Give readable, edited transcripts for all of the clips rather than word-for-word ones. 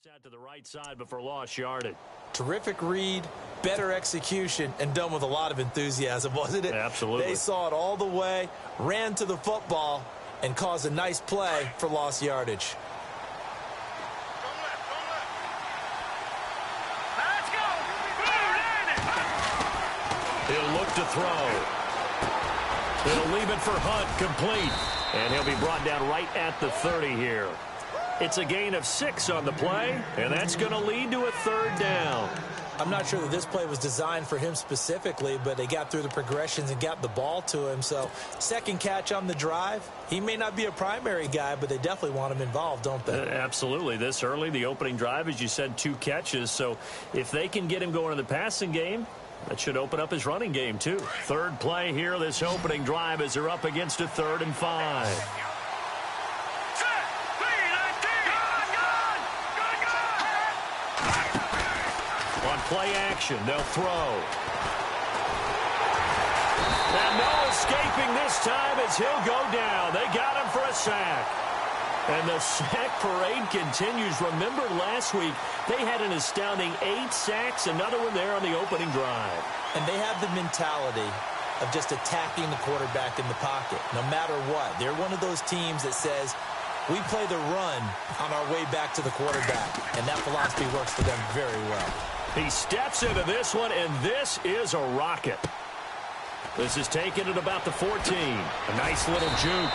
Out to the right side before lost yardage. Terrific read, better execution, and done with a lot of enthusiasm, wasn't it? Absolutely. They saw it all the way, ran to the football, and caused a nice play for lost yardage. Let's go! He'll look to throw. He'll leave it for Hunt, complete. And he'll be brought down right at the 30 here. It's a gain of 6 on the play, and that's going to lead to a third down. I'm not sure that this play was designed for him specifically, but they got through the progressions and got the ball to him. So, second catch on the drive. He may not be a primary guy, but they definitely want him involved, don't they? Absolutely. This early, the opening drive, as you said, 2 catches. So, if they can get him going in the passing game, that should open up his running game, too. Third play here, this opening drive, as they're up against a 3rd and 5. Play action. They'll throw. And no escaping this time as he'll go down. They got him for a sack. And the sack parade continues. Remember last week, they had an astounding 8 sacks, another one there on the opening drive. And they have the mentality of just attacking the quarterback in the pocket, no matter what. They're one of those teams that says, we play the run on our way back to the quarterback. And that philosophy works for them very well. He steps into this one, and this is a rocket. This is taken at about the 14. A nice little juke.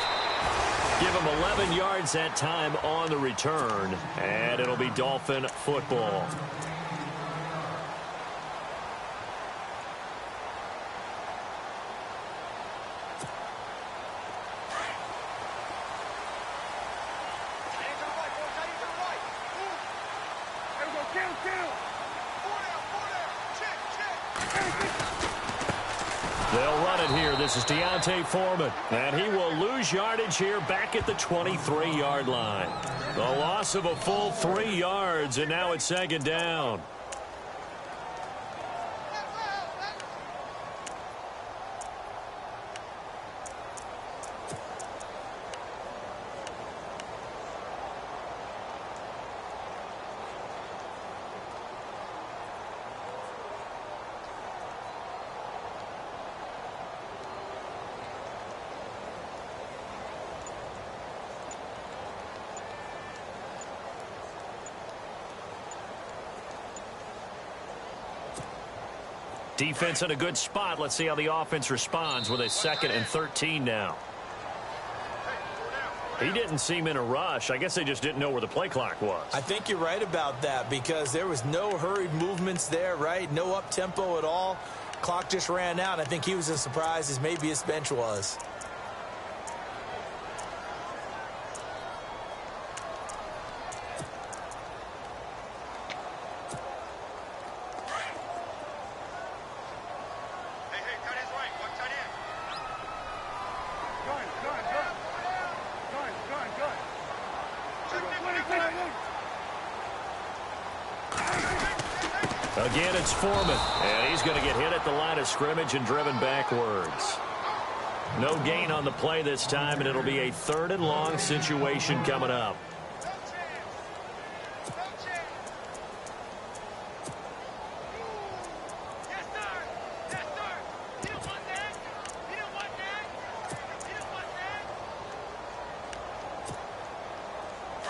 Give him 11 yards that time on the return, and it'll be Dolphin football. They'll run it here. This is Deontay Foreman. And he will lose yardage here back at the 23-yard line. The loss of a full 3 yards, and now it's 2nd down. Defense in a good spot. Let's see how the offense responds with a 2nd and 13 now. He didn't seem in a rush. I guess they just didn't know where the play clock was. I think you're right about that because there was no hurried movements there, right? No up-tempo at all. Clock just ran out. I think he was as surprised as maybe his bench was. Again, it's Foreman, and he's going to get hit at the line of scrimmage and driven backwards. No gain on the play this time, and it'll be a 3rd and long situation coming up.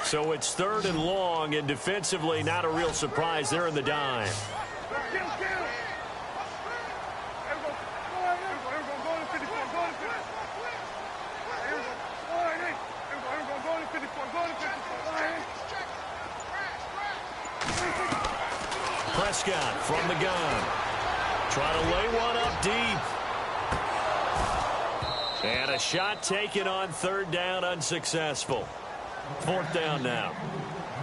So it's 3rd and long, and defensively not a real surprise. They're in the dime. Prescott from the gun. Try to lay one up deep. And a shot taken on 3rd down, unsuccessful. 4th down now.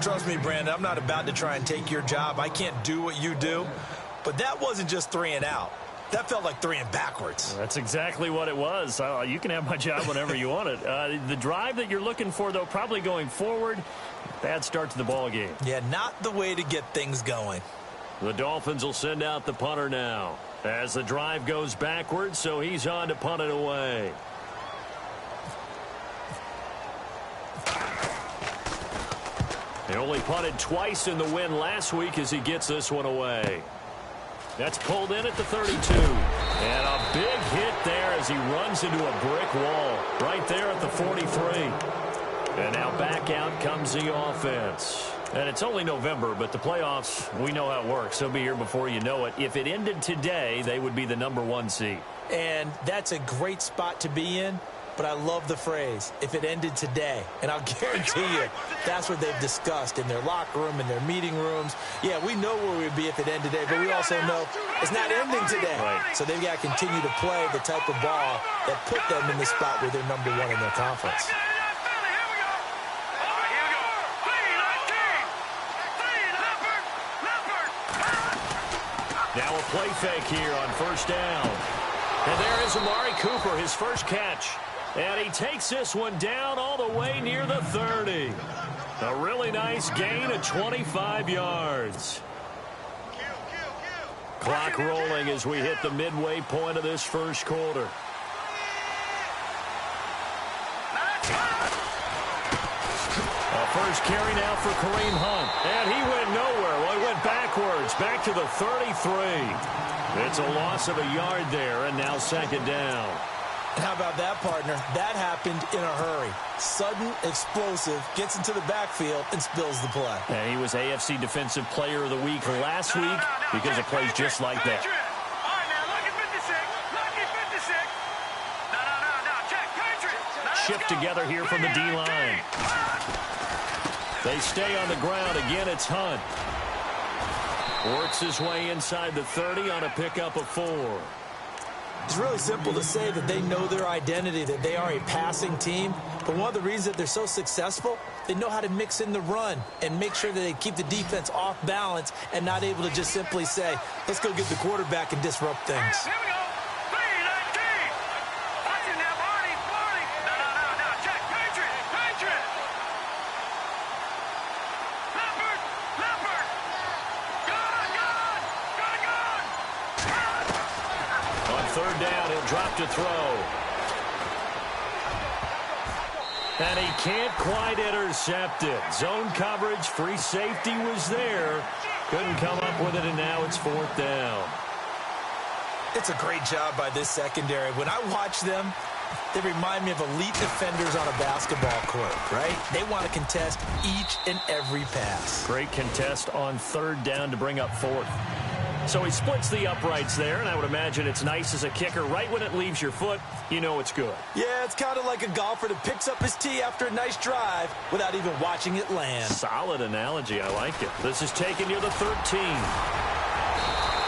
Trust me, Brandon, I'm not about to try and take your job. I can't do what you do. But that wasn't just 3 and out. That felt like 3 and backwards. That's exactly what it was. You can have my job whenever you want it. The drive that you're looking for, though, probably going forward, bad start to the ball game. Yeah, not the way to get things going. The Dolphins will send out the punter now as the drive goes backwards, so he's on to punt it away. He only punted twice in the win last week as he gets this one away. That's pulled in at the 32. And a big hit there as he runs into a brick wall right there at the 43. And now back out comes the offense. And it's only November, but the playoffs, we know how it works. They'll be here before you know it. If it ended today, they would be the #1 seed. And that's a great spot to be in. But I love the phrase, if it ended today. And I'll guarantee you, that's what they've discussed in their locker room, in their meeting rooms. Yeah, we know where we'd be if it ended today, but we also know it's not ending today. Right. So they've got to continue to play the type of ball that put them in the spot where they're #1 in their conference. Now a play fake here on first down. And there is Amari Cooper, his first catch. And he takes this one down all the way near the 30. A really nice gain of 25 yards. Clock rolling as we hit the midway point of this first quarter. A first carry now for Kareem Hunt. And he went nowhere. Well, he went backwards, back to the 33. It's a loss of a yard there, and now second down. How about that, partner? That happened in a hurry. Sudden, explosive, gets into the backfield, and spills the play. And he was AFC Defensive Player of the Week last week because of plays just like that. Shift together here from the D-line. They stay on the ground. Again, it's Hunt. Works his way inside the 30 on a pickup of 4. It's really simple to say that they know their identity, that they are a passing team. But one of the reasons that they're so successful, they know how to mix in the run and make sure that they keep the defense off balance and not able to just simply say, let's go get the quarterback and disrupt things. Here we go. 3-19. Watching now, Barney. No. Check. Patriot. Leopard. Gone. On third down, he'll drop to throw. And he can't quite intercept it. Zone coverage, free safety was there. Couldn't come up with it, and now it's fourth down. It's a great job by this secondary. When I watch them, they remind me of elite defenders on a basketball court, right? They want to contest each and every pass. Great contest on third down to bring up fourth. So he splits the uprights there, and I would imagine it's nice as a kicker. Right when it leaves your foot, you know it's good. Yeah, it's kind of like a golfer that picks up his tee after a nice drive without even watching it land. Solid analogy. I like it. This is taken near the 13.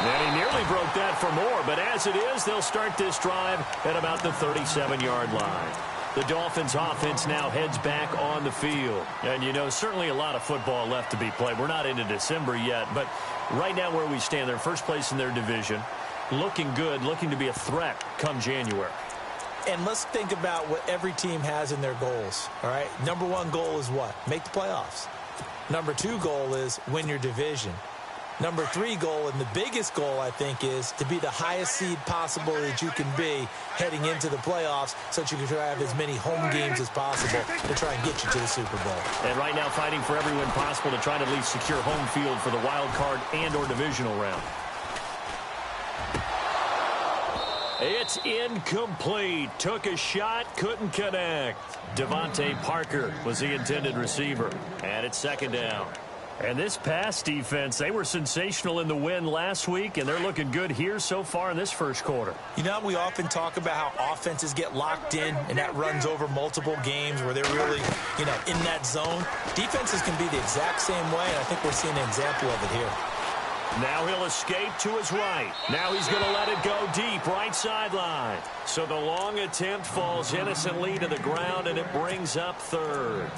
And he nearly broke that for more, but as it is, they'll start this drive at about the 37-yard line. The Dolphins offense now heads back on the field. And, you know, certainly a lot of football left to be played. We're not into December yet, but right now where we stand, they're first place in their division. Looking good, looking to be a threat come January. And let's think about what every team has in their goals, all right? Number one goal is what? Make the playoffs. Number two goal is win your division. Number three goal, and the biggest goal, I think, is to be the highest seed possible that you can be heading into the playoffs so that you can try to have as many home games as possible to try and get you to the Super Bowl. And right now fighting for every win possible to try to at least secure home field for the wild card and or divisional round. It's incomplete. Took a shot, couldn't connect. Devontae Parker was the intended receiver. And it's second down. And this pass defense, they were sensational in the win last week, and they're looking good here so far in this first quarter. You know, we often talk about how offenses get locked in, and that runs over multiple games where they're really, you know, in that zone. Defenses can be the exact same way, and I think we're seeing an example of it here. Now he'll escape to his right. Now he's going to let it go deep, right sideline. So the long attempt falls innocently to the ground, and it brings up third.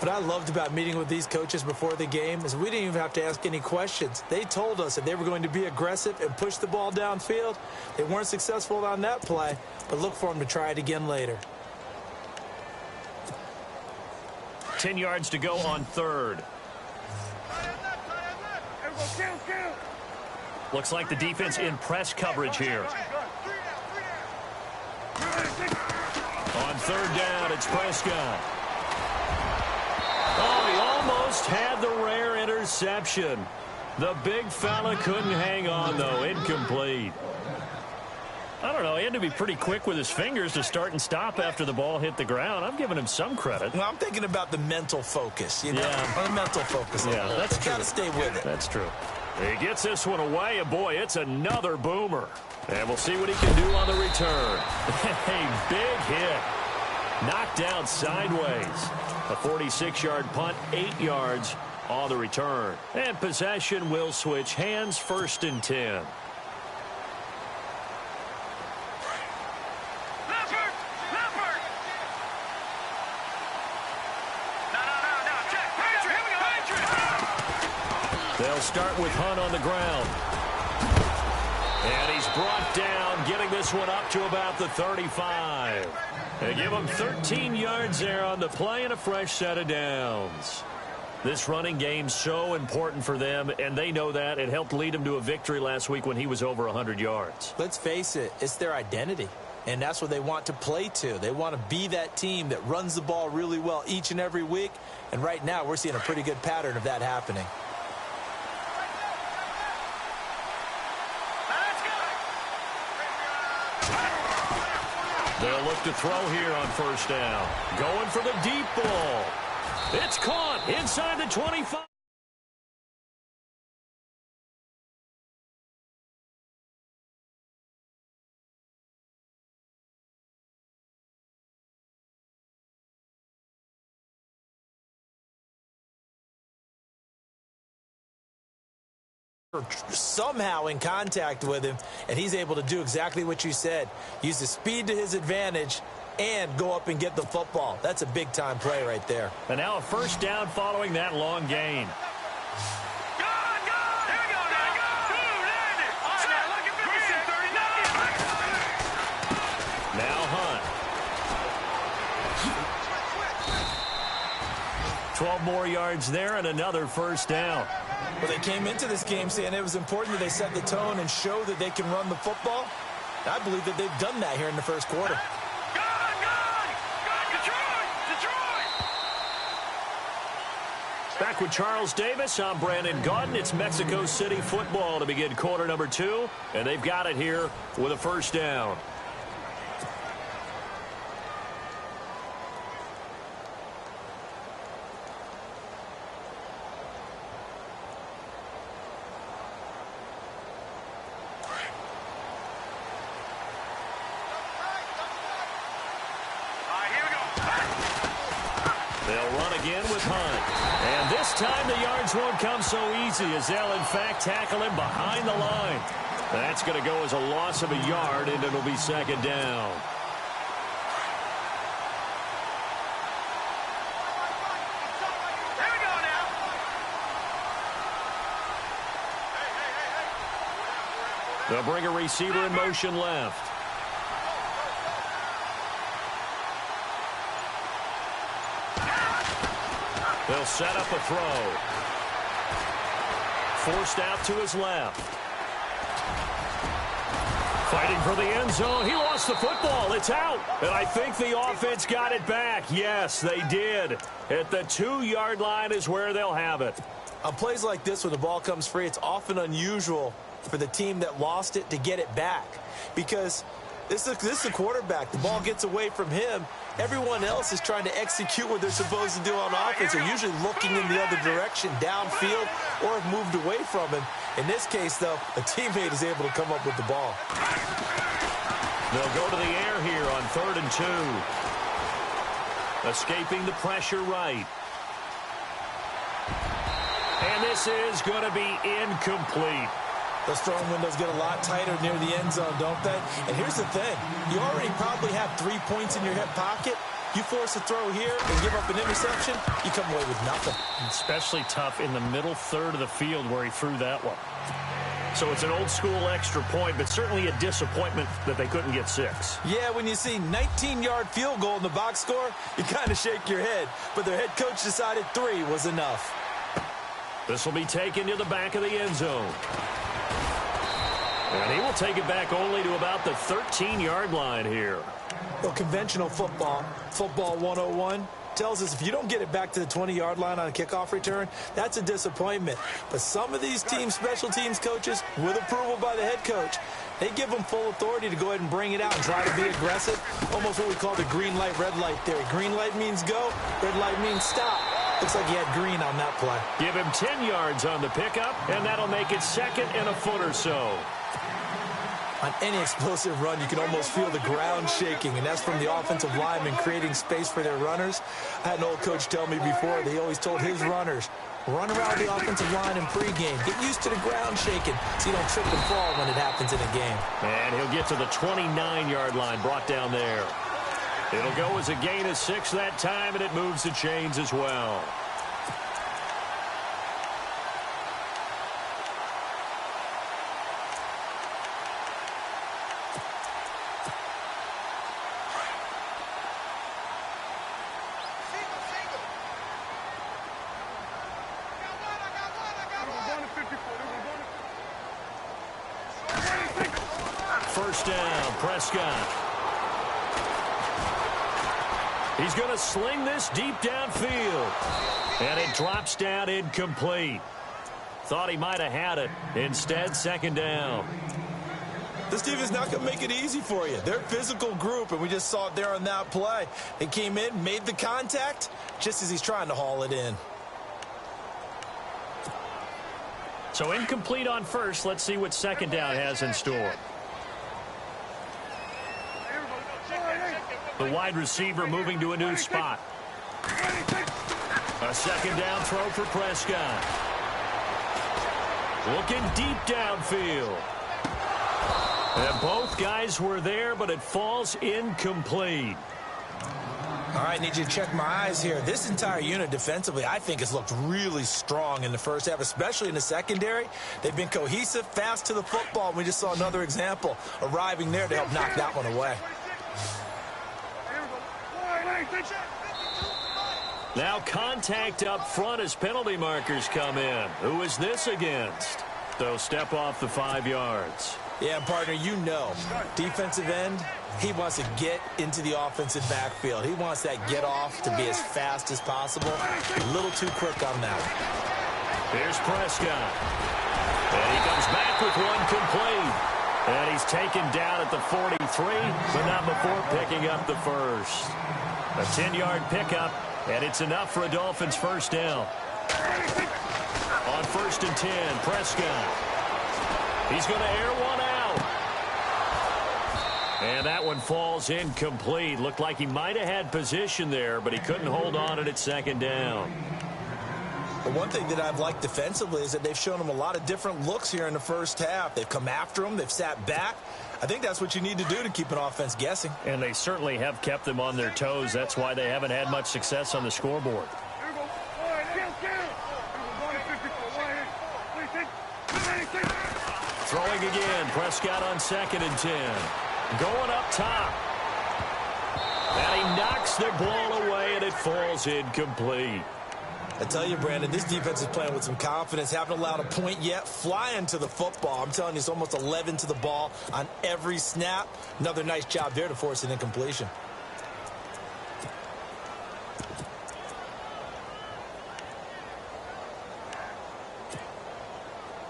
What I loved about meeting with these coaches before the game is we didn't even have to ask any questions. They told us that they were going to be aggressive and push the ball downfield. They weren't successful on that play, but look for them to try it again later. 10 yards to go on third. Looks like the defense in press coverage here. On third down, it's Prescott. Oh, he Almost had the rare interception. The big fella couldn't hang on, though. Incomplete. I don't know. He had to be pretty quick with his fingers to start and stop after the ball hit the ground. I'm giving him some credit. Well, I'm thinking about the mental focus, you know? Yeah. The mental focus. Yeah, that's true. Got to stay with it. That's true. He gets this one away, and boy, it's another boomer. And we'll see what he can do on the return. A big hit. Knocked down sideways. A 46-yard punt, 8 yards on the return. And possession will switch hands, 1st and 10. They'll start with Hunt on the ground. And he's brought down, getting this one up to about the 35. They give him 13 yards there on the play and a fresh set of downs. This running game's so important for them, and they know that. It helped lead them to a victory last week when he was over 100 yards. Let's face it, it's their identity, and that's what they want to play to. They want to be that team that runs the ball really well each and every week, and right now we're seeing a pretty good pattern of that happening. They'll look to throw here on 1st down. Going for the deep ball. It's caught inside the 25. Somehow in contact with him, and he's able to do exactly what you said. Use the speed to his advantage and go up and get the football. That's a big-time play right there. And now a 1st down following that long gain. Now Hunt. 12 more yards there and another 1st down. Well, they came into this game saying it was important that they set the tone and show that they can run the football. I believe that they've done that here in the 1st quarter. Back with Charles Davis, I'm Brandon Gaudin. It's Mexico City football to begin quarter number 2, and they've got it here with a 1st down. They'll run again with Hunt. And this time the yards won't come so easy as they'll, in fact, tackle him behind the line. That's going to go as a loss of a yard, and it'll be 2nd down. Here we go now. They'll bring a receiver in motion left. They'll set up a throw. Forced out to his left. Fighting for the end zone. He lost the football. It's out. And I think the offense got it back. Yes, they did. At the 2-yard line is where they'll have it. On plays like this, when the ball comes free, it's often unusual for the team that lost it to get it back. Because this is the quarterback. The ball gets away from him. Everyone else is trying to execute what they're supposed to do on offense. They're usually looking in the other direction, downfield, or have moved away from him. In this case, though, a teammate is able to come up with the ball. They'll go to the air here on 3rd and 2. Escaping the pressure right. And this is going to be incomplete. Those throwing windows get a lot tighter near the end zone, don't they? And here's the thing. You already probably have 3 points in your hip pocket. You force a throw here and give up an interception, you come away with nothing. Especially tough in the middle 3rd of the field where he threw that one. So it's an old-school extra point, but certainly a disappointment that they couldn't get 6. Yeah, when you see 19-yard field goal in the box score, you kind of shake your head. But their head coach decided 3 was enough. This will be taken to the back of the end zone. And he will take it back only to about the 13-yard line here. Well, conventional football 101, tells us if you don't get it back to the 20-yard line on a kickoff return, that's a disappointment. But some of these teams, special teams coaches, with approval by the head coach, they give them full authority to go ahead and bring it out and try to be aggressive. Almost what we call the green light, red light theory. Green light means go, red light means stop. Looks like he had green on that play. Give him 10 yards on the pickup, and that'll make it second and a foot or so. On any explosive run, you can almost feel the ground shaking, and that's from the offensive linemen creating space for their runners. I had an old coach tell me before, they always told his runners, run around the offensive line in pregame. Get used to the ground shaking so you don't trip and fall when it happens in a game. And he'll get to the 29-yard line, brought down there. It'll go as a gain of 6 that time, and it moves the chains as well. First down, Prescott. He's going to sling this deep downfield. And it drops down incomplete. Thought he might have had it. Instead, second down. This team is not going to make it easy for you. They're a physical group, and we just saw it there on that play. They came in, made the contact, just as he's trying to haul it in. So incomplete on first. Let's see what second down has in store. The wide receiver moving to a new spot. A second down throw for Prescott. Looking deep downfield. And both guys were there, but it falls incomplete. All right, need you to check my eyes here. This entire unit defensively, I think, has looked really strong in the first half, especially in the secondary. They've been cohesive, fast to the football. We just saw another example arriving there to help knock that one away. Now contact up front as penalty markers come in. Who is this against? They'll step off the 5 yards. Yeah, partner, you know, defensive end, he wants to get into the offensive backfield. He wants that get off to be as fast as possible. A little too quick on that. Here's Prescott. And he comes back with one complete. And he's taken down at the 43, but not before picking up the first. A 10-yard pickup, and it's enough for a Dolphins first down. On 1st and 10, Prescott. He's going to air one out. And that one falls incomplete. Looked like he might have had position there, but he couldn't hold on at second down. But one thing that I've liked defensively is that they've shown him a lot of different looks here in the first half. They've come after him. They've sat back. I think that's what you need to do to keep an offense guessing. And they certainly have kept them on their toes. That's why they haven't had much success on the scoreboard. Throwing again. Prescott on 2nd and 10. Going up top. And he knocks the ball away, and it falls incomplete. I tell you, Brandon, this defense is playing with some confidence. Haven't allowed a point yet. Flying to the football. I'm telling you, it's almost 11 to the ball on every snap. Another nice job there to force an incompletion.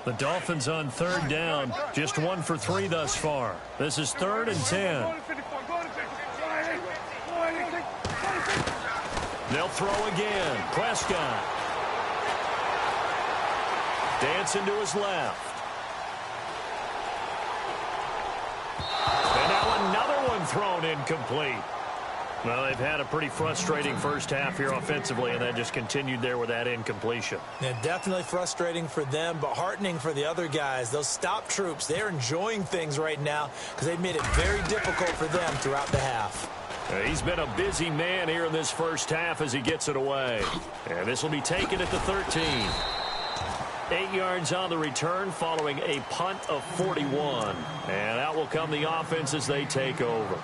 The Dolphins on 3rd down. Just 1 for 3 thus far. This is 3rd and 10. They'll throw again. Prescott. Dancing to his left. And now another one thrown incomplete. Well, they've had a pretty frustrating first half here offensively, and that just continued there with that incompletion. Yeah, definitely frustrating for them, but heartening for the other guys. Those stop troops, they're enjoying things right now because they've made it very difficult for them throughout the half. He's been a busy man here in this first half as he gets it away. And this will be taken at the 13. 8 yards on the return following a punt of 41. And out will come the offense as they take over.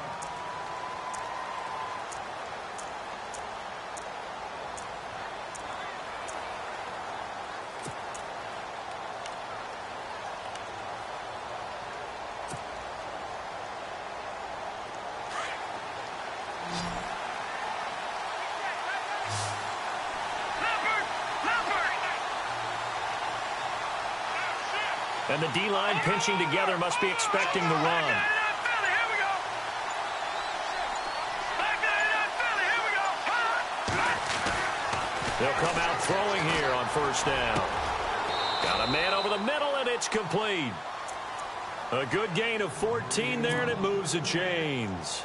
And the D-line pinching together must be expecting the run. They'll come out throwing here on first down. Got a man over the middle, and it's complete. A good gain of 14 there, and it moves the chains.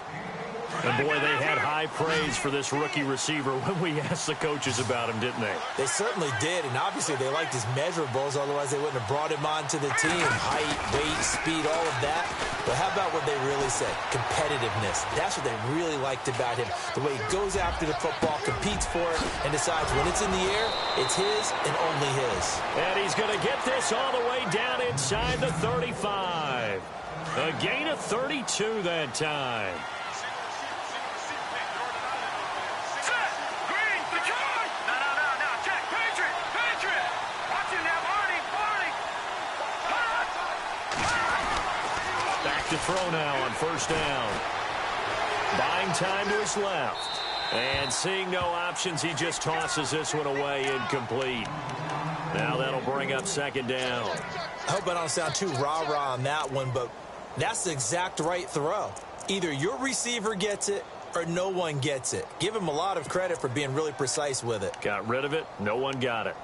And, boy, they had high praise for this rookie receiver when we asked the coaches about him, didn't they? They certainly did, and obviously they liked his measurables, otherwise they wouldn't have brought him onto the team. Height, weight, speed, all of that. But how about what they really said? Competitiveness. That's what they really liked about him. The way he goes after the football, competes for it, and decides when it's in the air, it's his and only his. And he's going to get this all the way down inside the 35. A gain of 32 that time. To throw now on first down. Buying time to his left. And seeing no options, he just tosses this one away, incomplete. Now that'll bring up second down. I hope I don't sound too rah-rah on that one, but that's the exact right throw. Either your receiver gets it or no one gets it. Give him a lot of credit for being really precise with it. Got rid of it. No one got it.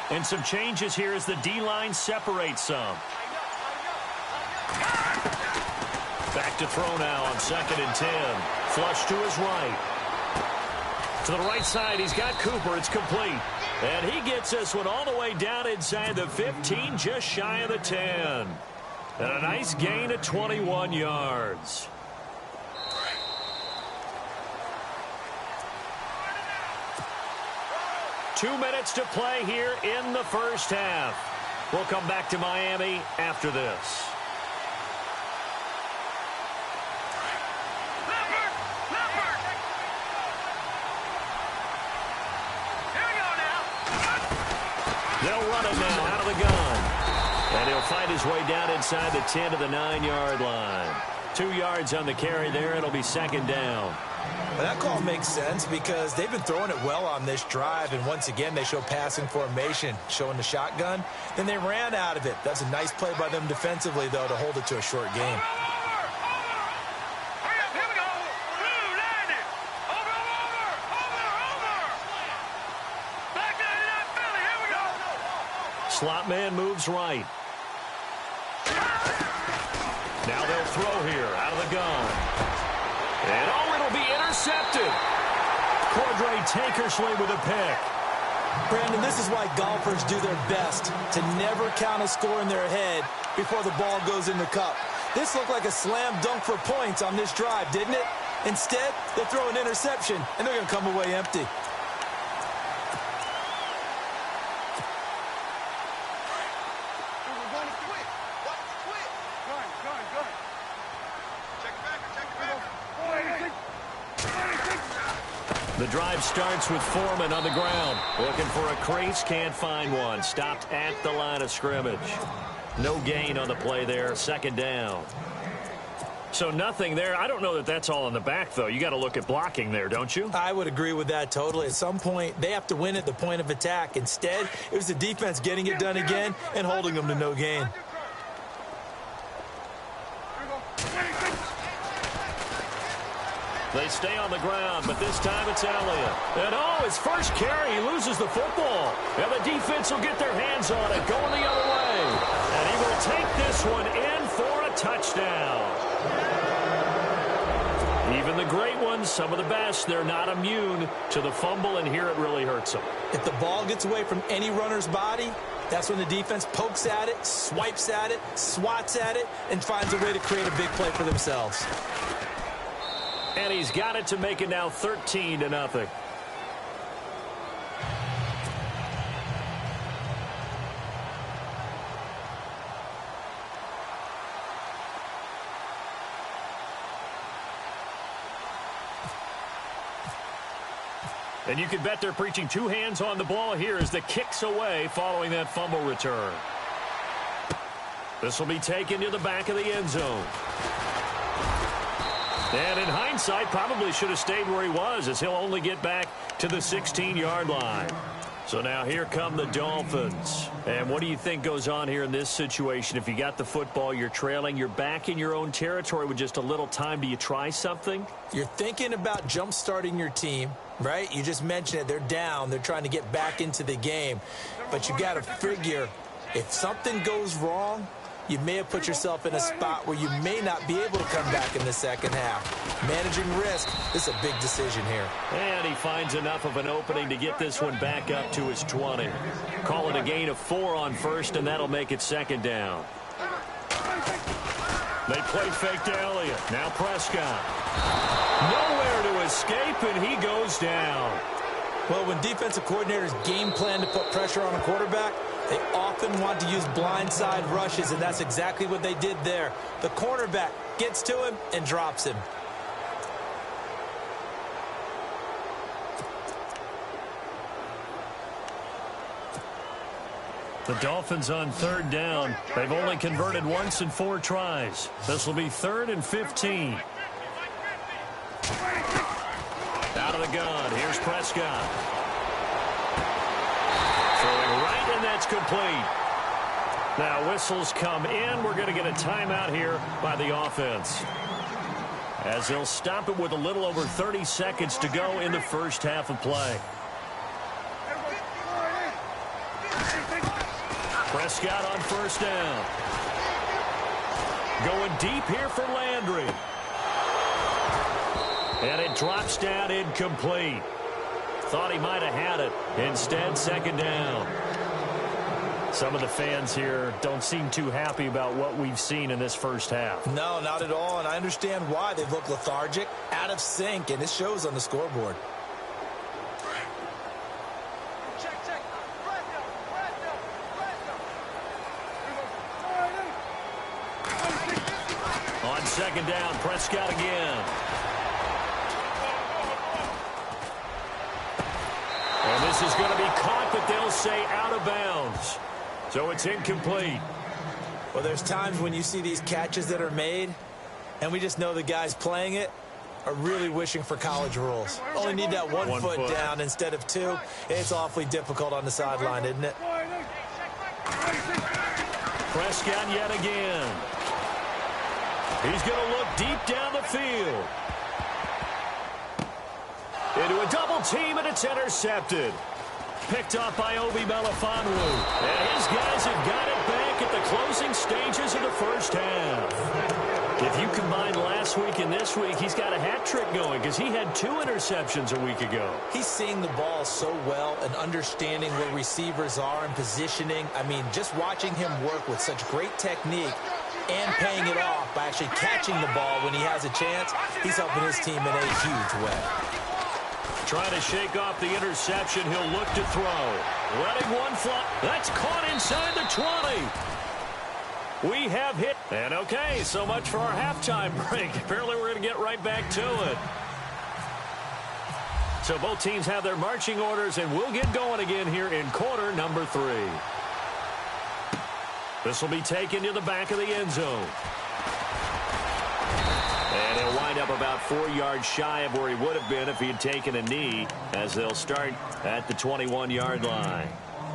And some changes here as the D-line separates some. Back to throw now on 2nd and 10. Flush to his right. To the right side, he's got Cooper. It's complete. And he gets this one all the way down inside the 15, just shy of the 10. And a nice gain of 21 yards. Two minutes to play here in the first half. We'll come back to Miami after this. They'll run it now out of the gun. And he'll fight his way down inside the 10 to the 9-yard line. 2 yards on the carry there. It'll be second down. Well, that call makes sense because they've been throwing it well on this drive, and once again they show passing formation, showing the shotgun. Then they ran out of it. That's a nice play by them defensively, though, to hold it to a short game. Slot man moves right. Now they'll throw here out of the gun. And it'll be intercepted. Cordray Tankersley with a pick. Brandon, this is why golfers do their best to never count a score in their head before the ball goes in the cup. This looked like a slam dunk for points on this drive, didn't it? Instead, they throw an interception, and they're going to come away empty. The drive starts with Foreman on the ground. Looking for a crease, can't find one. Stopped at the line of scrimmage. No gain on the play there, second down. So nothing there. I don't know that that's all in the back, though. You got to look at blocking there, don't you? I would agree with that totally. At some point, they have to win at the point of attack. Instead, it was the defense getting it done again and holding them to no gain. They stay on the ground, but this time it's Elliott. And his first carry, he loses the football. And the defense will get their hands on it, going the other way. And he will take this one in for a touchdown. Even the great ones, some of the best, they're not immune to the fumble, and here it really hurts them. If the ball gets away from any runner's body, that's when the defense pokes at it, swipes at it, swats at it, and finds a way to create a big play for themselves. And he's got it to make it now 13-0. And you can bet they're preaching two hands on the ball here as the kick's away following that fumble return. This will be taken to the back of the end zone. And in hindsight, probably should have stayed where he was, as he'll only get back to the 16-yard line. So now here come the Dolphins. And what do you think goes on here in this situation? If you got the football, you're trailing, you're back in your own territory with just a little time. Do you try something? You're thinking about jump-starting your team, right? You just mentioned it. They're down. They're trying to get back into the game. But you got to figure, if something goes wrong, you may have put yourself in a spot where you may not be able to come back in the second half. Managing risk, this is a big decision here. And he finds enough of an opening to get this one back up to his 20. Call it a gain of 4 on first, and that'll make it second down. They play fake to Elliott. Now Prescott. Nowhere to escape, and he goes down. Well, when defensive coordinators game plan to put pressure on a quarterback, they often want to use blindside rushes, and that's exactly what they did there. The cornerback gets to him and drops him. The Dolphins on third down. They've only converted once in 4 tries. This will be 3rd and 15. Out of the gun. Here's Prescott. Throwing right, and that's complete. Now whistles come in. We're going to get a timeout here by the offense, as they'll stop it with a little over 30 seconds to go in the first half of play. Prescott on first down. Going deep here for Landry. And it drops down incomplete. Thought he might have had it. Instead, second down. Some of the fans here don't seem too happy about what we've seen in this first half. No, not at all, and I understand why. They look lethargic, out of sync, and it shows on the scoreboard. On second down, Prescott again. And this is going to be caught, but they'll say out of bounds. So it's incomplete. Well, there's times when you see these catches that are made, and we just know the guys playing it are really wishing for college rules. Only need that one foot down instead of 2. It's awfully difficult on the sideline, isn't it? Prescott yet again. He's going to look deep down the field. Into a double team, and it's intercepted. Picked up by Obi Melifonwu. And his guys have got it back at the closing stages of the first half. If you combine last week and this week, he's got a hat trick going because he had 2 interceptions a week ago. He's seeing the ball so well and understanding where receivers are and positioning. I mean, just watching him work with such great technique and paying it off by actually catching the ball when he has a chance, he's helping his team in a huge way. Trying to shake off the interception. He'll look to throw. Letting one fly. That's caught inside the 20. We have hit. And okay, so much for our halftime break. Apparently we're going to get right back to it. So both teams have their marching orders, and we'll get going again here in quarter number 3. This will be taken to the back of the end zone. And he'll wind up about 4 yards shy of where he would have been if he had taken a knee, as they'll start at the 21-yard line.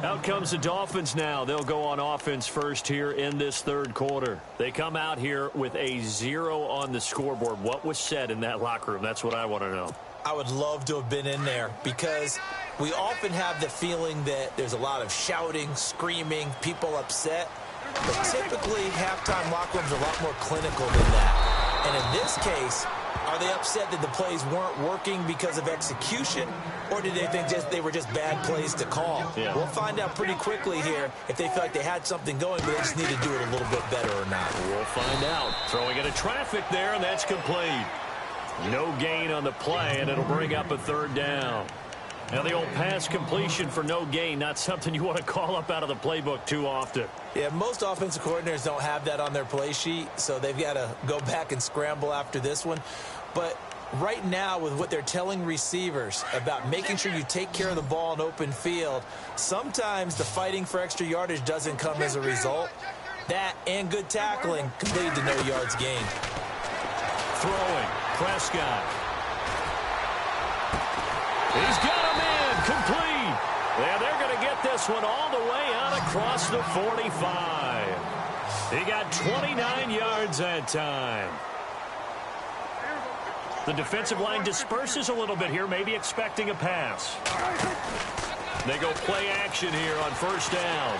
Out comes the Dolphins now. They'll go on offense first here in this third quarter. They come out here with a 0 on the scoreboard. What was said in that locker room? That's what I want to know. I would love to have been in there because we often have the feeling that there's a lot of shouting, screaming, people upset. But typically, halftime locker rooms are a lot more clinical than that. And in this case, are they upset that the plays weren't working because of execution, or did they think they were just bad plays to call? Yeah. We'll find out pretty quickly here if they feel like they had something going, but they just need to do it a little bit better or not. We'll find out. Throwing into traffic there, and that's complete. No gain on the play, and it'll bring up a third down. Now, the old pass completion for no gain, not something you want to call up out of the playbook too often. Yeah, most offensive coordinators don't have that on their play sheet, so they've got to go back and scramble after this one. But right now with what they're telling receivers about making sure you take care of the ball in open field, sometimes the fighting for extra yardage doesn't come as a result. That and good tackling can lead to no yards gained. Throwing, Prescott. He's got him in, complete. Yeah, they're going to get this one all the way out across the 45. He got 29 yards that time. The defensive line disperses a little bit here, maybe expecting a pass. They go play action here on first down.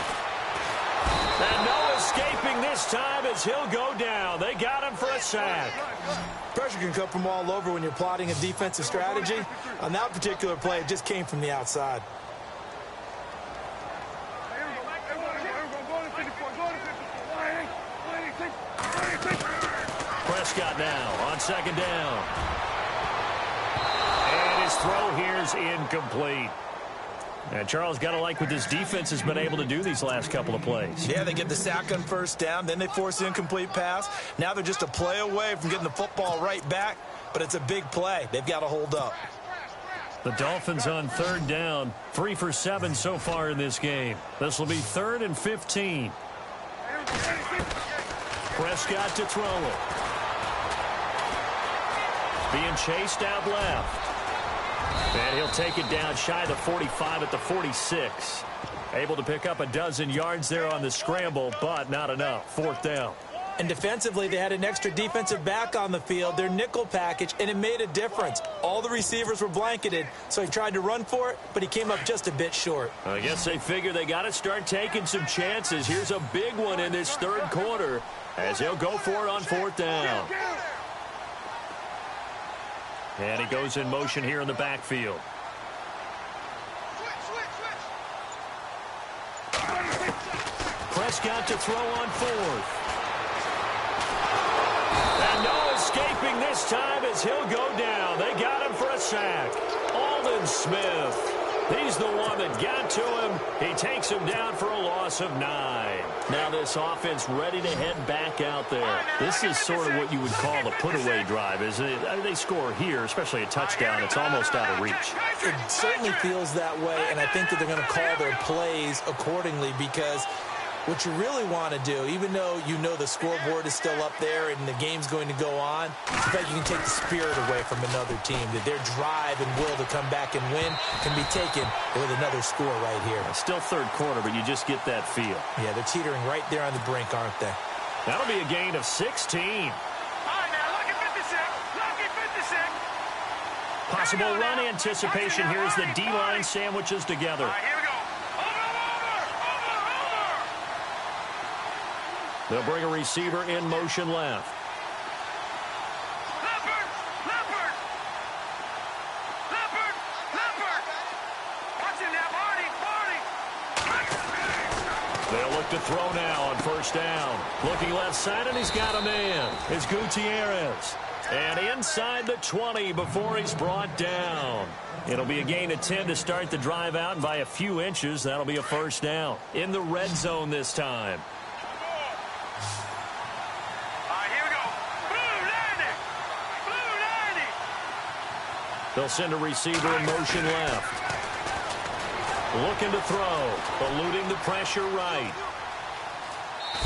And no escaping this time as he'll go down. They got him for a sack. Pressure can come from all over when you're plotting a defensive strategy. On that particular play, it just came from the outside. Prescott now on second down. And his throw here's incomplete. And Charles, got to like what this defense has been able to do these last couple of plays. Yeah, they get the sack on first down, then they force the incomplete pass. Now they're just a play away from getting the football right back, but it's a big play. They've got to hold up. The Dolphins on third down, 3 for 7 so far in this game. This will be 3rd and 15. Prescott to throw it. Being chased out left. And he'll take it down shy of the 45 at the 46. Able to pick up a dozen yards there on the scramble, but not enough. 4th down. And defensively, they had an extra defensive back on the field, their nickel package, and it made a difference. All the receivers were blanketed, so he tried to run for it, but he came up just a bit short. I guess they figure they got to start taking some chances. Here's a big one in this third quarter as he'll go for it on 4th down. And he goes in motion here in the backfield. Prescott to throw on 4th. And no escaping this time as he'll go down. They got him for a sack. Aldon Smith. He's the one that got to him. He takes him down for a loss of 9. Now this offense ready to head back out there. This is sort of what you would call a put-away drive, isn't it? They score here, especially a touchdown. It's almost out of reach. It certainly feels that way, and I think that they're going to call their plays accordingly because what you really want to do, even though you know the scoreboard is still up there and the game's going to go on, it's like you can take the spirit away from another team, that their drive and will to come back and win can be taken with another score right here. Still third quarter, but you just get that feel. Yeah, they're teetering right there on the brink, aren't they? That'll be a gain of 16. All right, now, lucky 56. Lucky 56. Possible run anticipation here as the D-line sandwiches together. All right, here we go. They'll bring a receiver in motion left. Leopard! Leopard! Leopard! Leopard! Watch him now, Barney! They'll look to throw now on first down. Looking left side, and he's got a man. It's Gutierrez. And inside the 20 before he's brought down. It'll be a gain of 10 to start the drive out, and by a few inches, that'll be a first down. In the red zone this time. They'll send a receiver in motion left. Looking to throw, eluding the pressure right.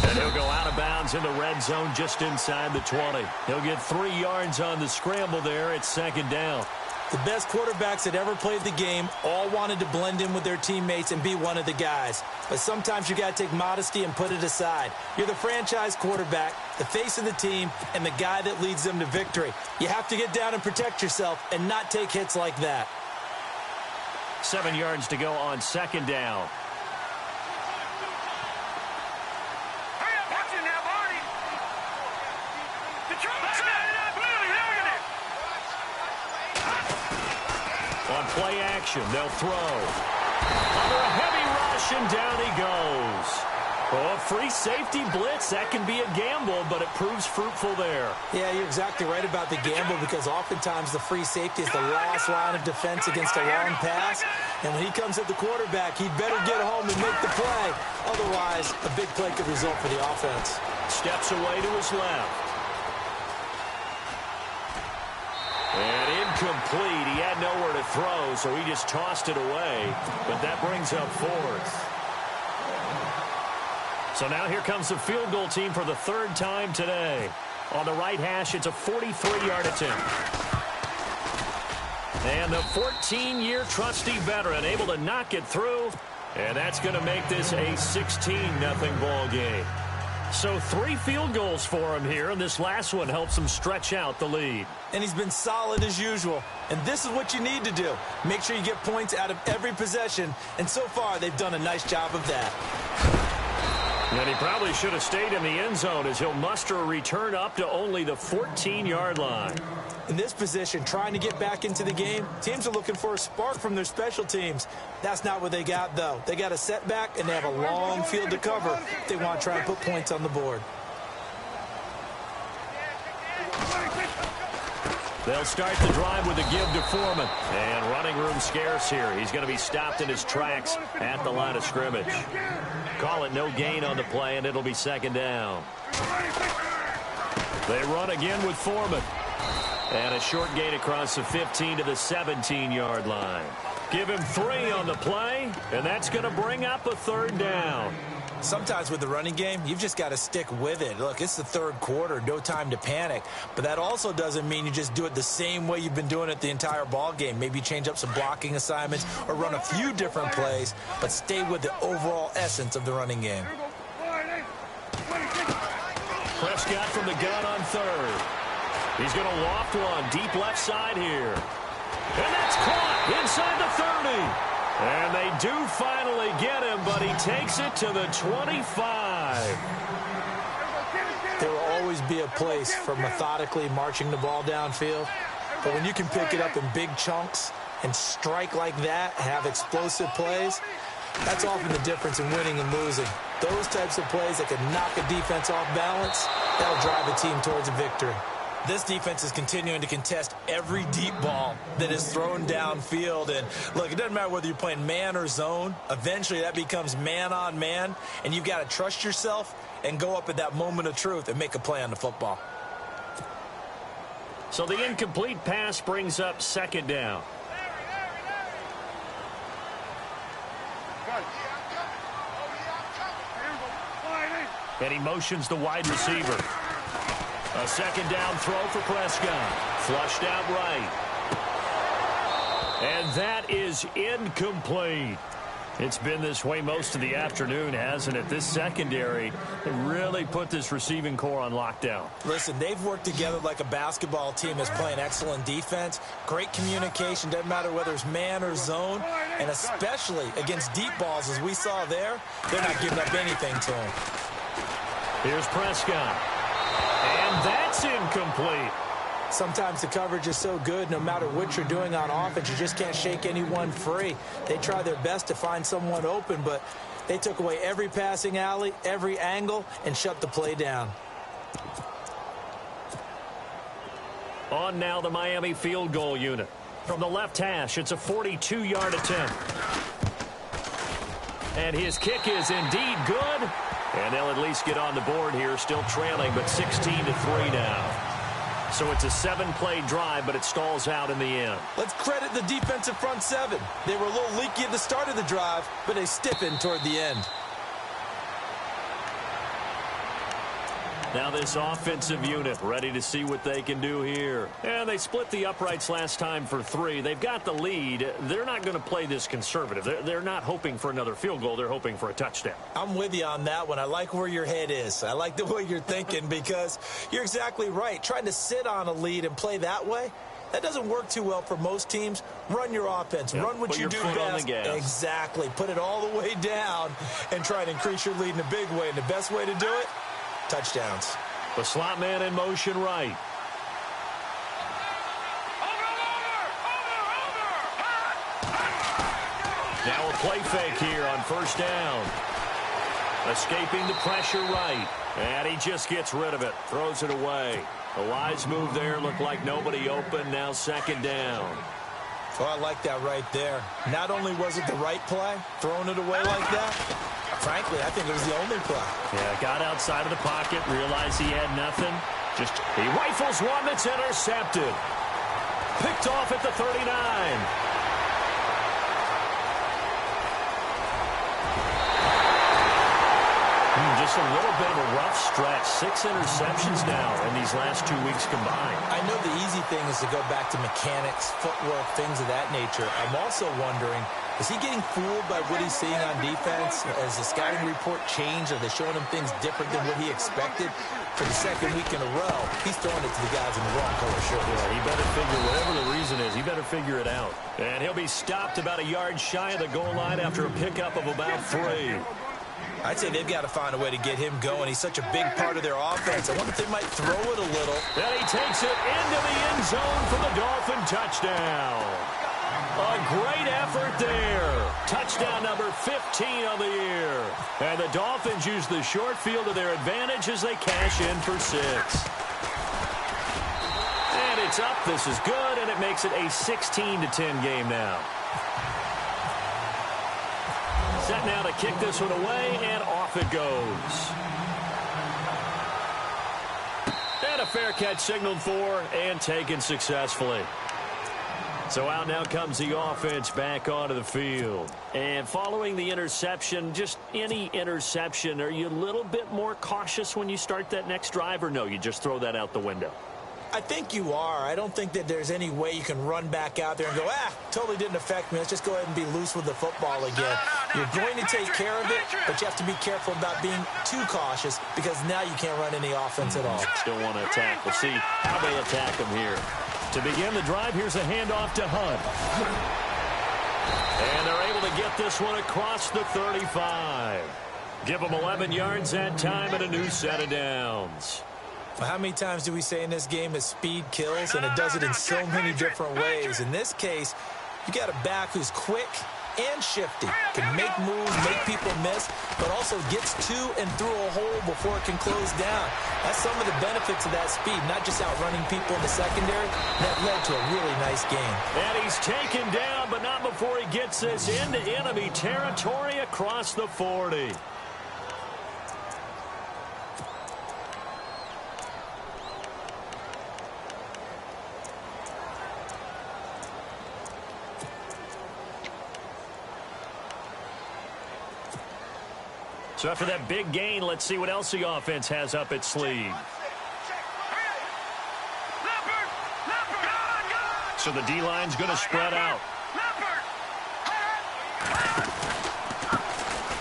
And he'll go out of bounds in the red zone just inside the 20. He'll get 3 yards on the scramble there. It's 2nd down. The best quarterbacks that ever played the game all wanted to blend in with their teammates and be one of the guys. But sometimes you got to take modesty and put it aside. You're the franchise quarterback, the face of the team, and the guy that leads them to victory. You have to get down and protect yourself and not take hits like that. 7 yards to go on 2nd down. Hurry up, watch it now, Barney! On play action, they'll throw. Under a heavy rush, and down he goes. Oh, a free safety blitz, that can be a gamble, but it proves fruitful there. Yeah, you're exactly right about the gamble because oftentimes the free safety is the last line of defense against a long pass. And when he comes at the quarterback, he'd better get home and make the play. Otherwise, a big play could result for the offense. Steps away to his left. And incomplete. He had nowhere to throw, so he just tossed it away. But that brings up fourth. So now here comes the field goal team for the third time today. On the right hash, it's a 43-yard attempt. And the 14-year trusty veteran able to knock it through. And that's going to make this a 16-0 ball game. So 3 field goals for him here, and this last one helps him stretch out the lead. And he's been solid as usual. And this is what you need to do. Make sure you get points out of every possession. And so far, they've done a nice job of that. And he probably should have stayed in the end zone as he'll muster a return up to only the 14-yard line. In this position, trying to get back into the game, teams are looking for a spark from their special teams. That's not what they got, though. They got a setback, and they have a long field to cover if they want to try and put points on the board. They'll start the drive with a give to Foreman. And running room scarce here. He's going to be stopped in his tracks at the line of scrimmage. Call it no gain on the play, and it'll be second down. They run again with Foreman. And a short gain across the 15 to the 17-yard line. Give him 3 on the play, and that's going to bring up a third down. Sometimes with the running game, you've just got to stick with it. Look, it's the third quarter, no time to panic. But that also doesn't mean you just do it the same way you've been doing it the entire ball game. Maybe change up some blocking assignments or run a few different plays, but stay with the overall essence of the running game. Prescott from the gun on third. He's going to loft one deep left side here. And that's caught inside the 30. And they do finally get him, but he takes it to the 25. There will always be a place for methodically marching the ball downfield. But when you can pick it up in big chunks and strike like that, have explosive plays, that's often the difference in winning and losing. Those types of plays that can knock a defense off balance, that'll drive a team towards a victory. This defense is continuing to contest every deep ball that is thrown downfield. And, look, it doesn't matter whether you're playing man or zone. Eventually, that becomes man-on-man, and you've got to trust yourself and go up at that moment of truth and make a play on the football. So the incomplete pass brings up second down. And he motions the wide receiver. A second down throw for Prescott. Flushed out right. And that is incomplete. It's been this way most of the afternoon, hasn't it? This secondary, they really put this receiving core on lockdown. Listen, they've worked together like a basketball team that's playing excellent defense. Great communication, doesn't matter whether it's man or zone. And especially against deep balls, as we saw there, they're not giving up anything to them. Here's Prescott. And that's incomplete. Sometimes the coverage is so good, no matter what you're doing on offense, you just can't shake anyone free. They try their best to find someone open, but they took away every passing alley, every angle, and shut the play down. On now the Miami field goal unit. From the left hash, it's a 42-yard attempt. And his kick is indeed good. And they'll at least get on the board here, still trailing, but 16-3 now. So it's a 7-play drive, but it stalls out in the end. Let's credit the defensive front seven. They were a little leaky at the start of the drive, but they stiffened toward the end. Now this offensive unit ready to see what they can do here. And they split the uprights last time for 3. They've got the lead. They're not going to play this conservative. They're not hoping for another field goal. They're hoping for a touchdown. I'm with you on that one. I like where your head is. I like the way you're thinking because you're exactly right. Trying to sit on a lead and play that way, that doesn't work too well for most teams. Run your offense. Yep. Run what you do best. Exactly. Put it all the way down and try to increase your lead in a big way. And the best way to do it, touchdowns. The slot man in motion right. Now a play fake here on first down. Escaping the pressure right. And he just gets rid of it. Throws it away. A wise move there. Looked like nobody open. Now second down. Oh, I like that right there. Not only was it the right play, throwing it away like that, frankly, I think it was the only play. Yeah, got outside of the pocket, realized he had nothing. He rifles one that's intercepted. Picked off at the 39. Just a little bit of a rough stretch. 6 interceptions now in these last 2 weeks combined. I know the easy thing is to go back to mechanics, footwork, things of that nature. I'm also wondering, is he getting fooled by what he's seeing on defense? Has the scouting report changed? Are they showing him things different than what he expected? For the second week in a row, he's throwing it to the guys in the wrong color shirt. Yeah, he better figure, whatever the reason is, he better figure it out. And he'll be stopped about a yard shy of the goal line after a pickup of about 3. I'd say they've got to find a way to get him going. He's such a big part of their offense. I wonder if they might throw it a little. And he takes it into the end zone for the Dolphin touchdown. A great effort there. Touchdown number 15 of the year. And the Dolphins use the short field to their advantage as they cash in for 6. And it's up. This is good, and it makes it a 16-10 game now. Set now to kick this one away, and off it goes. And a fair catch signaled for and taken successfully. So out now comes the offense back onto the field. And following the interception, just any interception, are you a little bit more cautious when you start that next drive, or no, you just throw that out the window? I think you are. I don't think that there's any way you can run back out there and go, totally didn't affect me. Let's just go ahead and be loose with the football again. You're going to take care of it, but you have to be careful about being too cautious because now you can't run any offense at all. Still want to attack. We'll see how they attack them here. To begin the drive, here's a handoff to Hunt. And they're able to get this one across the 35. Give them 11 yards that time and a new set of downs. Well, how many times do we say in this game that speed kills, and it does it in so many different ways? In this case, you got a back who's quick and shifty, can make moves, make people miss, but also gets to and through a hole before it can close down. That's some of the benefits of that speed, not just outrunning people in the secondary. That led to a really nice game. And he's taken down, but not before he gets this into enemy territory across the 40. So after that big gain, let's see what else the offense has up its sleeve. So the D-line's going to spread out.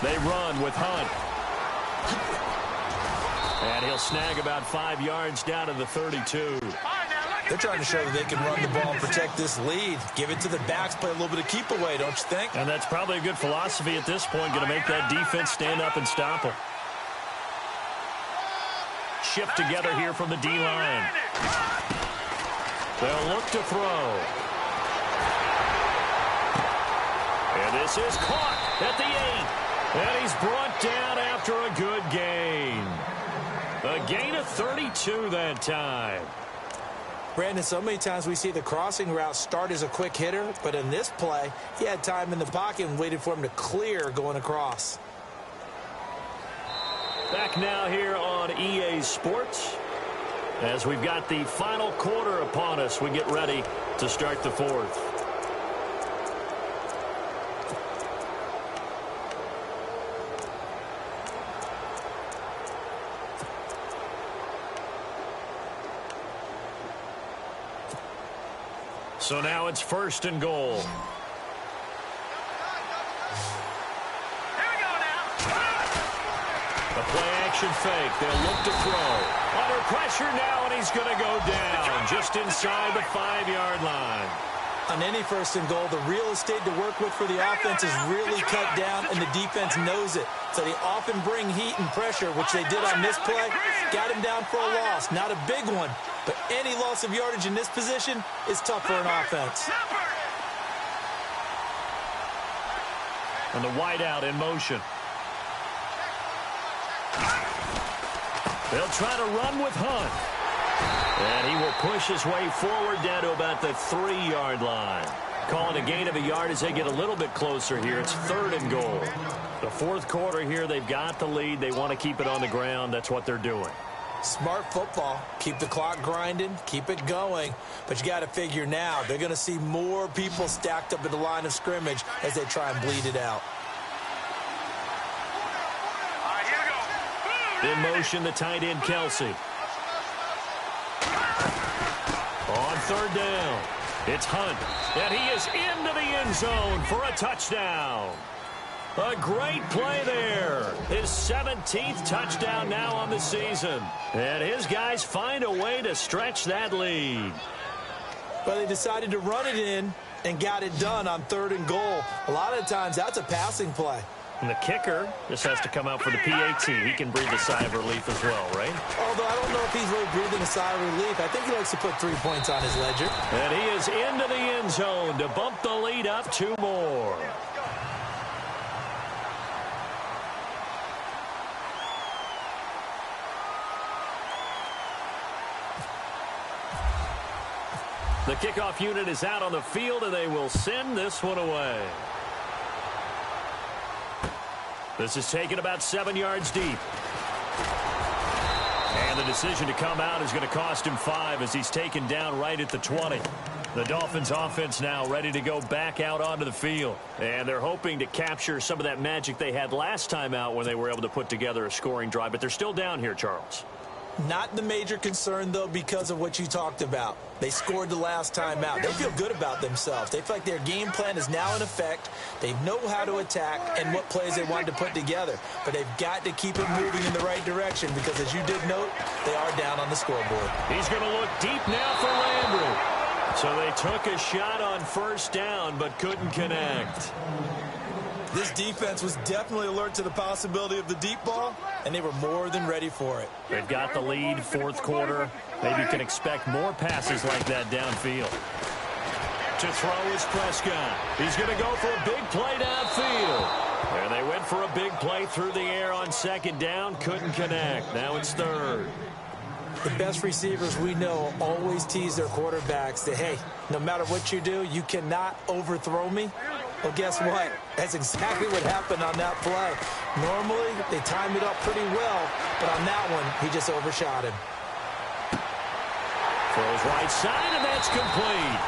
They run with Hunt. And he'll snag about 5 yards down to the 32. They're trying to show that they can run the ball and protect this lead. Give it to the backs, play a little bit of keep away, don't you think? And that's probably a good philosophy at this point, going to make that defense stand up and stop them. Shift together here from the D-line. They'll look to throw. And this is caught at the 8. And he's brought down after a good gain. A gain of 32 that time. Brandon, so many times we see the crossing route start as a quick hitter, but in this play, he had time in the pocket and waited for him to clear going across. Back now here on EA Sports. As we've got the final quarter upon us, we get ready to start the fourth. So now it's 1st and goal. Here we go now. A play-action fake. They'll look to throw. Under pressure now, and he's going to go down just inside the 5-yard line. On any 1st and goal, the real estate to work with for the offense is really cut down, and the defense knows it. So they often bring heat and pressure, which they did on this play. Got him down for a loss. Not a big one, but any loss of yardage in this position is tough for an offense. And the wideout in motion. They'll try to run with Hunt. And he will push his way forward down to about the 3-yard line. Calling a gain of a yard as they get a little bit closer here. It's 3rd and goal. The 4th quarter here, they've got the lead. They want to keep it on the ground. That's what they're doing. Smart football. Keep the clock grinding, keep it going. But you got to figure now, they're going to see more people stacked up at the line of scrimmage as they try and bleed it out. All right, here we go. In motion, the tight end, Kelsey. On third down, it's Hunt, and he is into the end zone for a touchdown. A great play there. His 17th touchdown now on the season. And his guys find a way to stretch that lead. Well, they decided to run it in and got it done on 3rd and goal. A lot of times, that's a passing play. And the kicker just has to come out for the PAT. He can breathe a sigh of relief as well, right? Although I don't know if he's really breathing a sigh of relief. I think he likes to put 3 points on his ledger. And he is into the end zone to bump the lead up 2 more. The kickoff unit is out on the field, and they will send this one away. This is taken about 7 yards deep. And the decision to come out is going to cost him 5 as he's taken down right at the 20. The Dolphins offense now ready to go back out onto the field. And they're hoping to capture some of that magic they had last time out when they were able to put together a scoring drive. But they're still down here, Charles. Not the major concern, though, because of what you talked about. They scored the last time out. They feel good about themselves. They feel like their game plan is now in effect. They know how to attack and what plays they wanted to put together. But they've got to keep it moving in the right direction because, as you did note, they are down on the scoreboard. He's going to look deep now for Landry. So they took a shot on 1st down but couldn't connect. This defense was definitely alert to the possibility of the deep ball, and they were more than ready for it. They've got the lead, 4th quarter. Maybe you can expect more passes like that downfield. To throw is Prescott. He's going to go for a big play downfield. And they went for a big play through the air on 2nd down. Couldn't connect. Now it's 3rd. The best receivers we know always tease their quarterbacks that, hey, no matter what you do, you cannot overthrow me. Well, guess what? That's exactly what happened on that play. Normally, they time it up pretty well, but on that one, he just overshot him. Throws right side, and that's complete.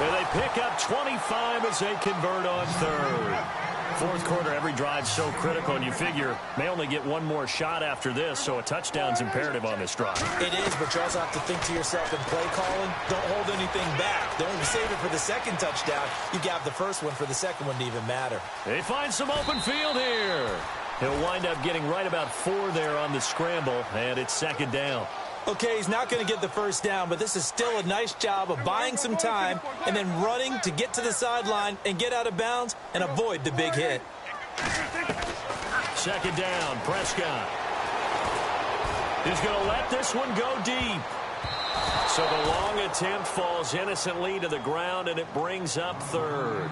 And they pick up 25 as they convert on 3rd. 4th quarter, every drive so critical, and you figure may only get one more shot after this, so a touchdown's imperative on this drive. It is, but you also have to think to yourself in play calling, don't hold anything back. Don't save it for the 2nd touchdown. You got the 1st one for the 2nd one to even matter. They find some open field here. He'll wind up getting right about 4 there on the scramble, and it's 2nd down. Okay, he's not going to get the 1st down, but this is still a nice job of buying some time and then running to get to the sideline and get out of bounds and avoid the big hit. 2nd down, Prescott. He's going to let this one go deep. So the long attempt falls innocently to the ground, and it brings up 3rd.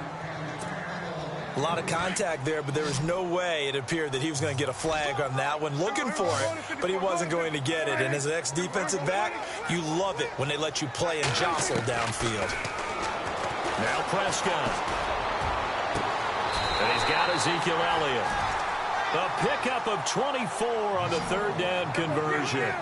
A lot of contact there, but there was no way it appeared that he was going to get a flag on that one. Looking for it, but he wasn't going to get it. And as an ex-defensive back, you love it when they let you play and jostle downfield. Now Prescott. And he's got Ezekiel Elliott. A pickup of 24 on the 3rd down conversion.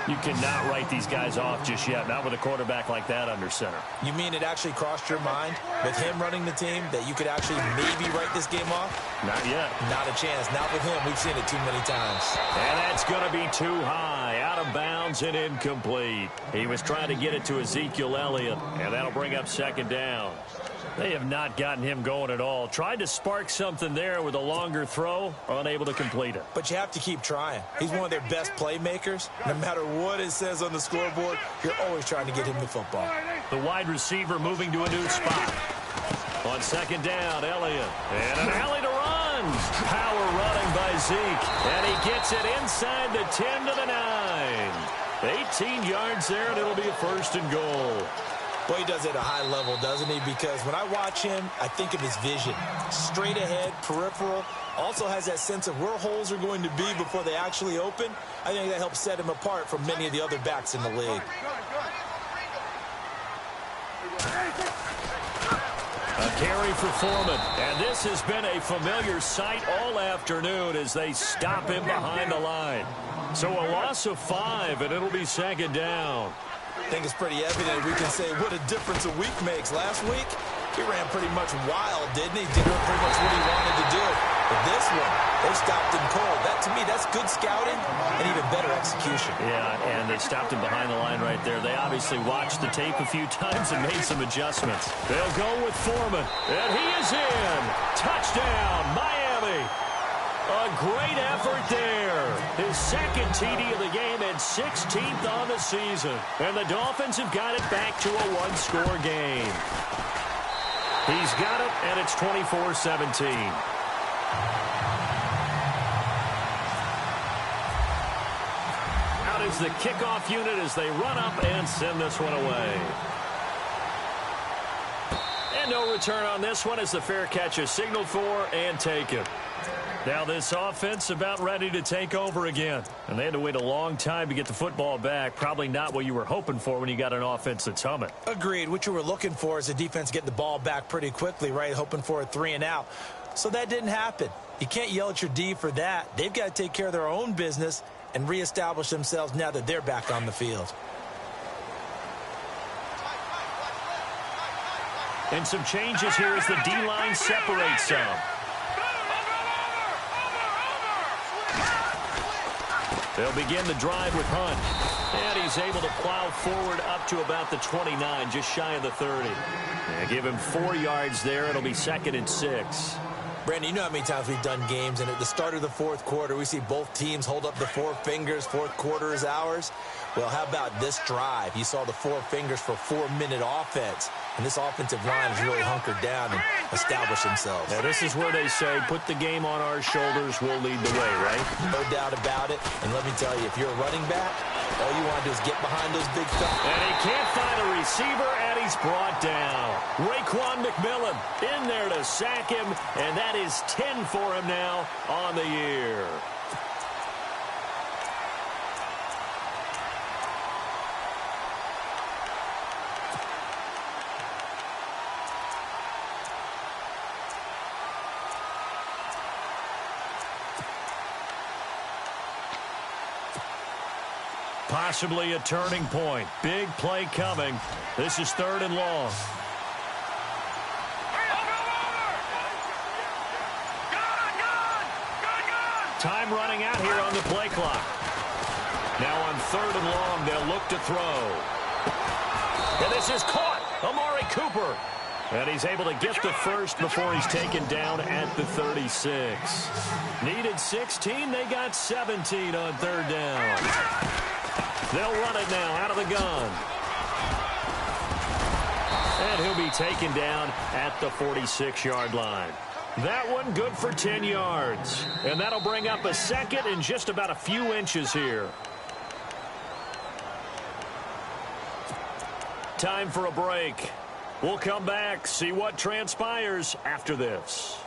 You cannot write these guys off just yet, not with a quarterback like that under center. You mean it actually crossed your mind with him running the team that you could actually maybe write this game off? Not yet. Not a chance. Not with him. We've seen it too many times. And that's going to be too high, out of bounds and incomplete. He was trying to get it to Ezekiel Elliott, and that'll bring up 2nd down. They have not gotten him going at all. Tried to spark something there with a longer throw, unable to complete it. But you have to keep trying. He's one of their best playmakers. No matter what it says on the scoreboard, you're always trying to get him the football. The wide receiver moving to a new spot. On 2nd down, Elliott. And an alley to run. Power running by Zeke. And he gets it inside the 10 to the 9. 18 yards there, and it'll be a 1st and goal. Well, he does it at a high level, doesn't he? Because when I watch him, I think of his vision. Straight ahead, peripheral. Also has that sense of where holes are going to be before they actually open. I think that helps set him apart from many of the other backs in the league. A carry for Foreman. And this has been a familiar sight all afternoon as they stop him behind the line. So a loss of 5, and it'll be second down. I think it's pretty evident we can say what a difference a week makes. Last week, he ran pretty much wild, didn't he? Did pretty much what he wanted to do. But this one, they stopped him cold. That, to me, that's good scouting and even better execution. Yeah, and they stopped him behind the line right there. They obviously watched the tape a few times and made some adjustments. They'll go with Foreman, and he is in. Touchdown, Miami. A great effort there. His second TD of the game and 16th on the season. And the Dolphins have got it back to a one-score game. He's got it, and it's 24-17. Out is the kickoff unit as they run up and send this one away. And no return on this one as the fair catch is signaled for and taken. Now this offense about ready to take over again. And they had to wait a long time to get the football back. Probably not what you were hoping for when you got an offense that's humming. Agreed. What you were looking for is the defense getting the ball back pretty quickly, right? Hoping for a 3-and-out. So that didn't happen. You can't yell at your D for that. They've got to take care of their own business and reestablish themselves now that they're back on the field. And some changes here as the D-line separates some. They'll begin the drive with Hunt. And he's able to plow forward up to about the 29, just shy of the 30. Yeah, give him 4 yards there. It'll be 2nd and 6. Brandon, you know how many times we've done games, and at the start of the fourth quarter, we see both teams hold up the 4 fingers, fourth quarter is ours. Well, how about this drive? You saw the 4 fingers for 4-minute offense, and this offensive line has really hunkered down and established themselves. Now, this is where they say, put the game on our shoulders, we'll lead the way, right? No doubt about it, and let me tell you, if you're a running back, all you want to do is get behind those big fellas. And he can't find a receiver, and he's brought down. Raekwon McMillan in there to sack him, and that is 10 for him now on the year. Possibly a turning point. Big play coming. This is 3rd and long. Time running out here on the play clock. Now on 3rd and long, they'll look to throw. And this is caught. Amari Cooper. And he's able to get the first before he's taken down at the 36. Needed 16. They got 17 on 3rd down. They'll run it now out of the gun. And he'll be taken down at the 46-yard line. That one good for 10 yards. And that'll bring up a 2nd and just about a few inches here. Time for a break. We'll come back, see what transpires after this.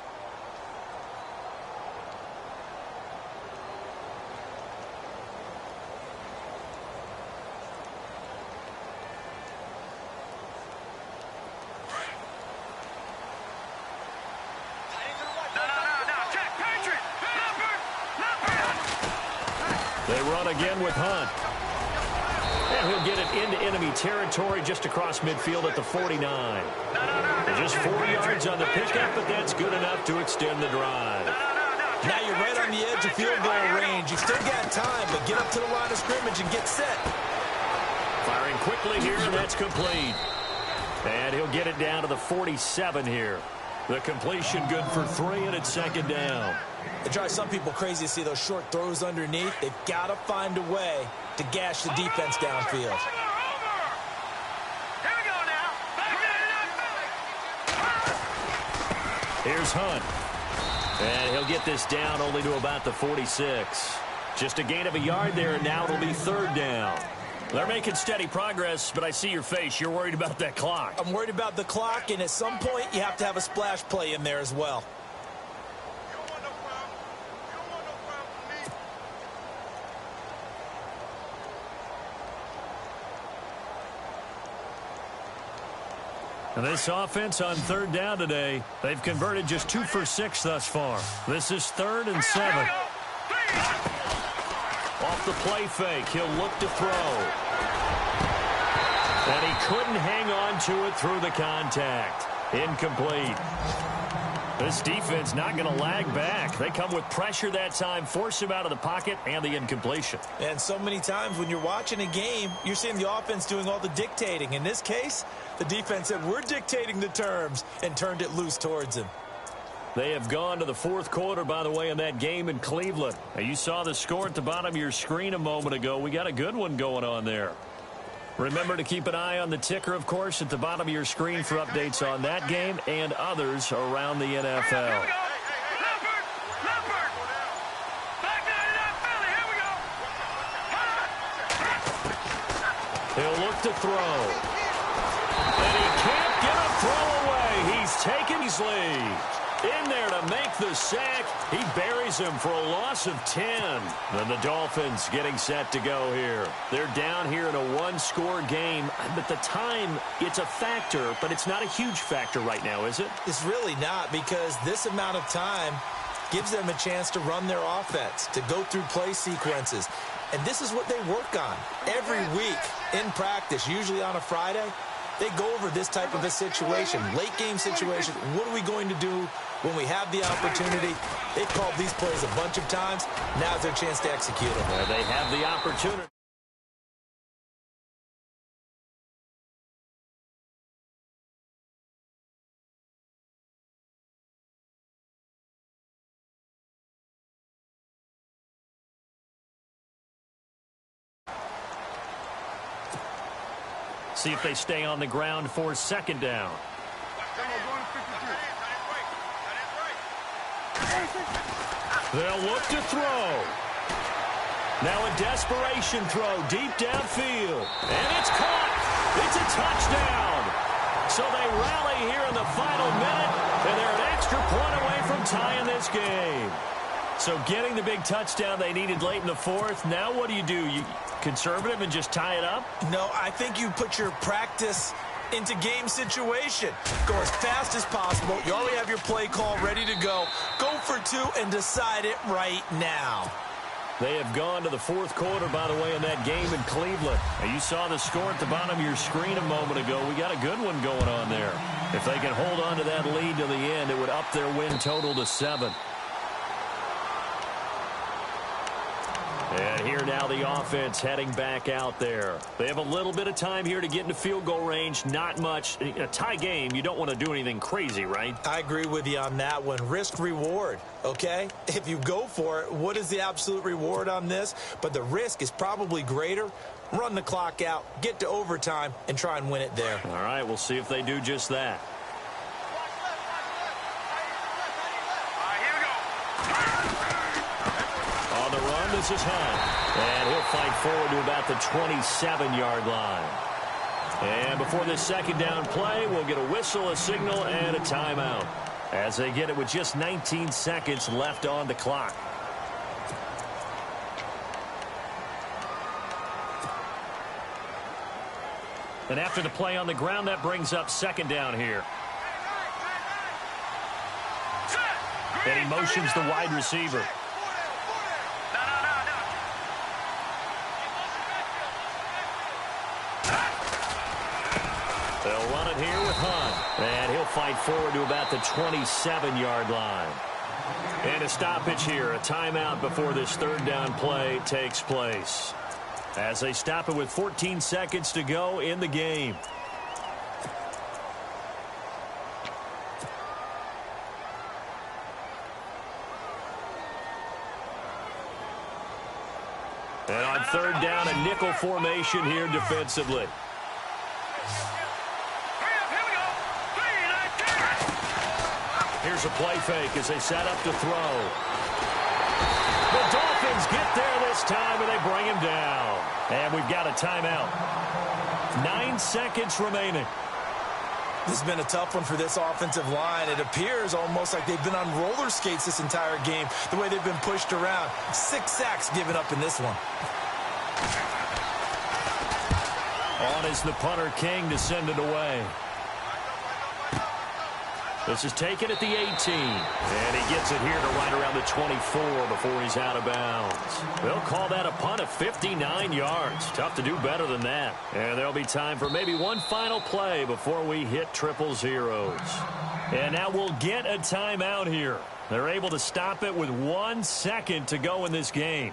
They run again with Hunt. And he'll get it into enemy territory just across midfield at the 49. Just 4 yards on the pickup, but that's good enough to extend the drive. Now you're right on the edge of field goal range. You've still got time, but get up to the line of scrimmage and get set. Firing quickly here, and that's complete. And he'll get it down to the 47 here. The completion good for 3, and it's 2nd down. It drives some people crazy to see those short throws underneath. They've got to find a way to gash the defense downfield. Here's Hunt. And he'll get this down only to about the 46. Just a gain of a yard there, and now it'll be 3rd down. They're making steady progress, but I see your face. You're worried about that clock. I'm worried about the clock, and at some point, you have to have a splash play in there as well. And this offense on third down today, they've converted just 2 for 6 thus far. This is 3rd and 7. Off the play fake, he'll look to throw. And he couldn't hang on to it through the contact. Incomplete. This defense not going to lag back. They come with pressure that time, force him out of the pocket, and the incompletion. And so many times when you're watching a game, you're seeing the offense doing all the dictating. In this case, the defense said, we're dictating the terms, and turned it loose towards him. They have gone to the 4th quarter, by the way, in that game in Cleveland. Now, you saw the score at the bottom of your screen a moment ago. We got a good one going on there. Remember to keep an eye on the ticker, of course, at the bottom of your screen for updates on that game and others around the NFL. He'll look to throw. And he can't get a throw away. He's taken his lead. In there to make the sack. He buries him for a loss of 10. Then the Dolphins getting set to go here. They're down here in a 1-score game. But the time, it's a factor, but it's not a huge factor right now, is it? It's really not, because this amount of time gives them a chance to run their offense, to go through play sequences. And this is what they work on every week in practice, usually on a Friday. They go over this type of a situation, late-game situation. What are we going to do when we have the opportunity? They've called these plays a bunch of times. Now's their chance to execute them. Yeah, they have the opportunity. See if they stay on the ground for 2nd down. They'll look to throw. Now a desperation throw deep downfield. And it's caught. It's a touchdown. So they rally here in the final minute, and they're an extra point away from tying this game. So getting the big touchdown they needed late in the 4th. Now what do? You conservative and just tie it up? No, I think you put your practice into game situation. Go as fast as possible. You already have your play call ready to go. Go for 2 and decide it right now. They have gone to the 4th quarter, by the way, in that game in Cleveland. Now, you saw the score at the bottom of your screen a moment ago. We got a good one going on there. If they can hold on to that lead to the end, it would up their win total to 7. And here now the offense heading back out there. They have a little bit of time here to get into field goal range. Not much. In a tie game, you don't want to do anything crazy, right? I agree with you on that one. Risk reward, okay? If you go for it, what is the absolute reward on this? But the risk is probably greater. Run the clock out, get to overtime, and try and win it there. All right, we'll see if they do just that. On the run, this is Hunt. And he'll fight forward to about the 27-yard line. And before this 2nd down play, we'll get a whistle, a signal, and a timeout, as they get it with just 19 seconds left on the clock. And after the play on the ground, that brings up 2nd down here. And he motions the wide receiver. They'll run it here with Hunt. And he'll fight forward to about the 27-yard line. And a stoppage here, a timeout before this 3rd down play takes place, as they stop it with 14 seconds to go in the game. And on 3rd down, a nickel formation here defensively. Here's a play fake as they set up to throw. The Dolphins get there this time, and they bring him down. And we've got a timeout. 9 seconds remaining. This has been a tough one for this offensive line. It appears almost like they've been on roller skates this entire game, the way they've been pushed around. 6 sacks given up in this one. On is the punter, King, to send it away. This is taken at the 18. And he gets it here to right around the 24 before he's out of bounds. They'll call that a punt of 59 yards. Tough to do better than that. And there'll be time for maybe one final play before we hit triple zeros. And now we'll get a timeout here. They're able to stop it with 1 second to go in this game.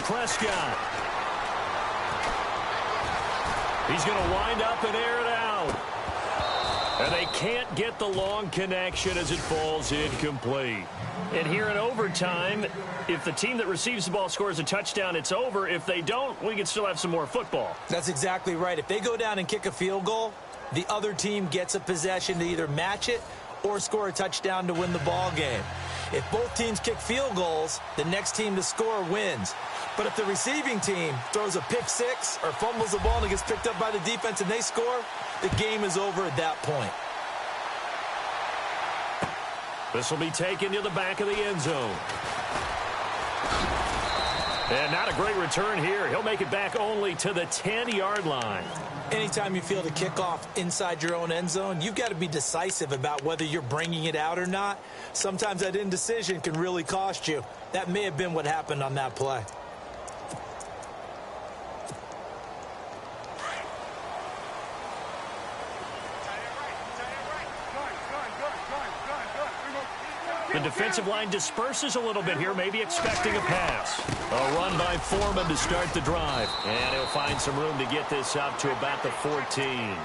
Prescott. He's going to wind up and air it out. And they can't get the long connection as it falls incomplete. And here in overtime, if the team that receives the ball scores a touchdown, it's over. If they don't, we can still have some more football. That's exactly right. If they go down and kick a field goal, the other team gets a possession to either match it or score a touchdown to win the ball game. If both teams kick field goals, the next team to score wins. But if the receiving team throws a pick six or fumbles the ball and it gets picked up by the defense and they score, the game is over at that point. This will be taken to the back of the end zone. And not a great return here. He'll make it back only to the 10-yard line. Anytime you feel the kickoff inside your own end zone, you've got to be decisive about whether you're bringing it out or not. Sometimes that indecision can really cost you. That may have been what happened on that play. The defensive line disperses a little bit here, maybe expecting a pass. A run by Foreman to start the drive. And he'll find some room to get this up to about the 14.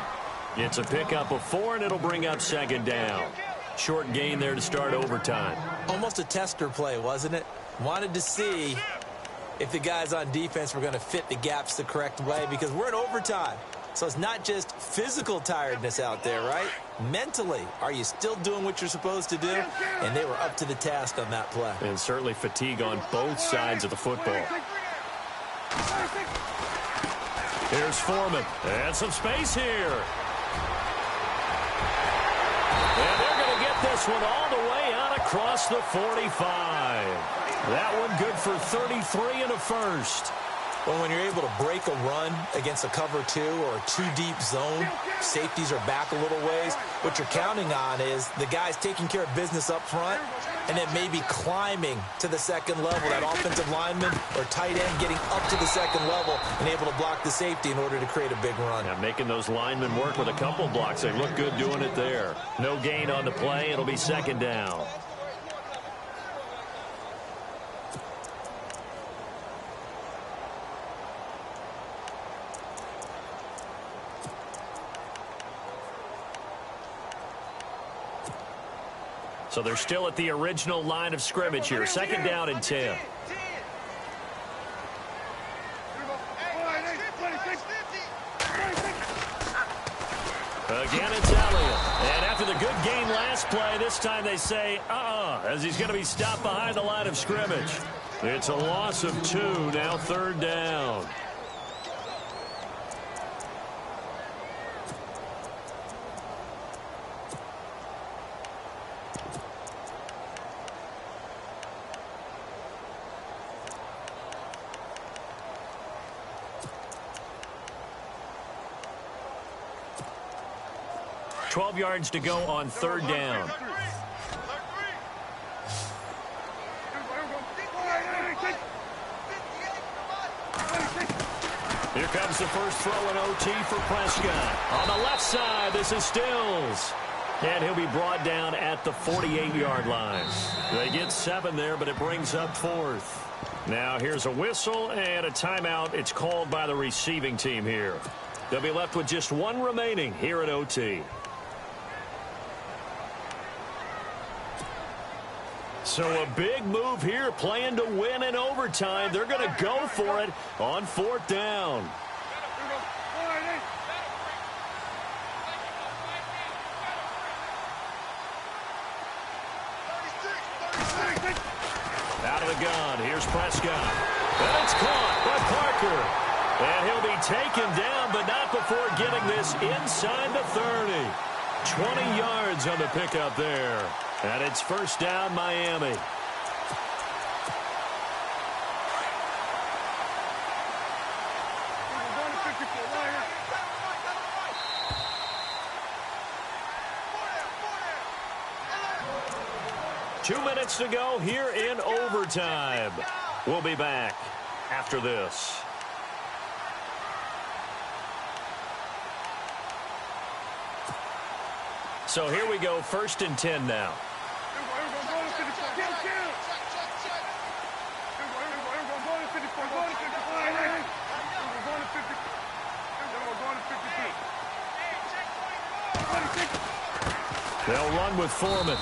It's a pickup of 4, and it'll bring up second down. Short gain there to start overtime. Almost a tester play, wasn't it? Wanted to see if the guys on defense were going to fit the gaps the correct way, because we're in overtime. So it's not just physical tiredness out there, right? Mentally, are you still doing what you're supposed to do? And they were up to the task on that play. And certainly fatigue on both sides of the football. Here's Foreman. And some space here. And they're going to get this one all the way out across the 45. That one good for 33 and a first. Well, when you're able to break a run against a cover 2 or a 2-deep zone, safeties are back a little ways. What you're counting on is the guys taking care of business up front and then maybe climbing to the second level. That offensive lineman or tight end getting up to the second level and able to block the safety in order to create a big run. Yeah, making those linemen work with a couple blocks. They look good doing it there. No gain on the play. It'll be second down. So they're still at the original line of scrimmage here. Second down and 10. Again, it's Elliott. And after the good game last play, this time they say, as he's going to be stopped behind the line of scrimmage. It's a loss of 2, now third down. $12 yards to go on third down. Here comes the first throw in OT for Prescott. On the left side, this is Stills. And he'll be brought down at the 48-yard line. They get 7 there, but it brings up 4th. Now here's a whistle and a timeout. It's called by the receiving team here. They'll be left with just 1 remaining here at OT. So a big move here, playing to win in overtime. They're going to go for it on 4th down. Out of the gun, here's Prescott. And it's caught by Parker. And he'll be taken down, but not before getting this inside the 30. 20 yards on the pickup there. And it's first down, Miami. Two minutes to go here in overtime. We'll be back after this. So here we go, 1st and 10 now. They'll run with Foreman.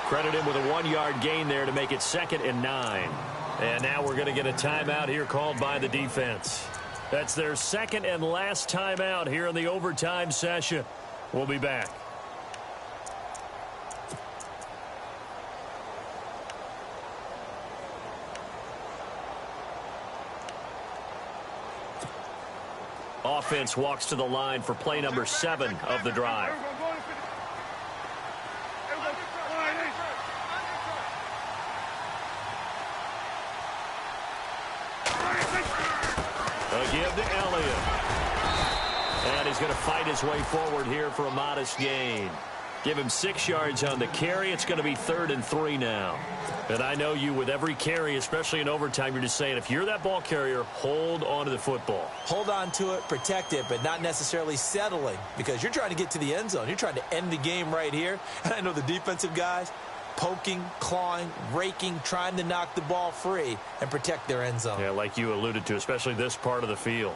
Credit him with a 1-yard gain there to make it 2nd and 9. And now we're going to get a timeout here called by the defense. That's their 2nd and last timeout here in the overtime session. We'll be back. Offense walks to the line for play number 7 of the drive. A give to Elliott. And he's going to fight his way forward here for a modest gain. Give him 6 yards on the carry. It's going to be 3rd and 3 now. And I know you, with every carry, especially in overtime, you're just saying, if you're that ball carrier, hold on to the football. Hold on to it, protect it, but not necessarily settling, because you're trying to get to the end zone. You're trying to end the game right here. And I know the defensive guys, poking, clawing, raking, trying to knock the ball free and protect their end zone. Yeah, like you alluded to, especially this part of the field.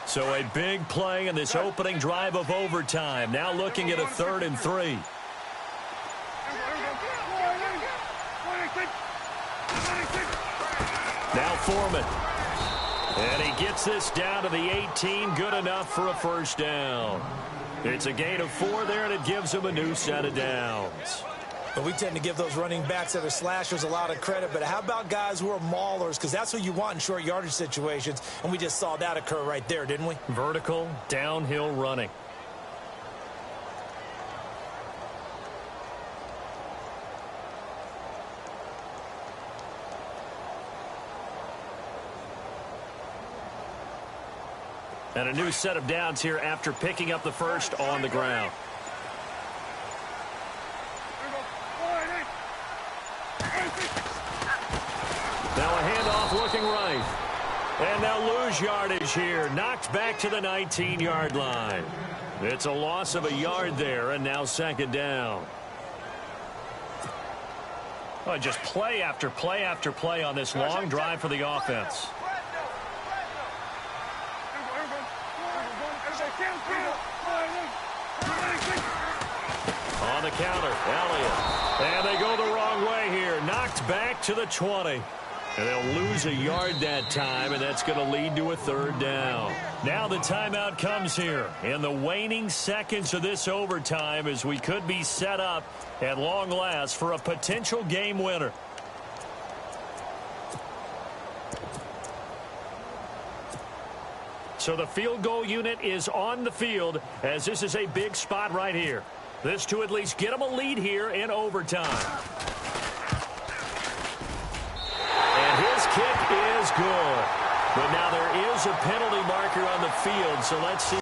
So a big play in this opening drive of overtime. Now looking at a 3rd and 3. Now Foreman. And he gets this down to the 18. Good enough for a first down. It's a gain of 4 there, and it gives him a new set of downs. But we tend to give those running backs that are slashers a lot of credit. But how about guys who are maulers? Because that's what you want in short yardage situations. And we just saw that occur right there, didn't we? Vertical, downhill running. And a new set of downs here after picking up the first on the ground. Now a handoff looking right. And they'll lose yardage here. Knocked back to the 19-yard line. It's a loss of a yard there, and now 2nd down. Oh, just play after play after play on this long drive for the offense. On the counter, Elliott. And they go the wrong way here. Knocked back to the 20. And they'll lose a yard that time, and that's going to lead to a 3rd down. Now the timeout comes here in the waning seconds of this overtime, as we could be set up at long last for a potential game winner. So the field goal unit is on the field, as this is a big spot right here. This to at least get them a lead here in overtime. And his kick is good. But now there is a penalty marker on the field, so let's see.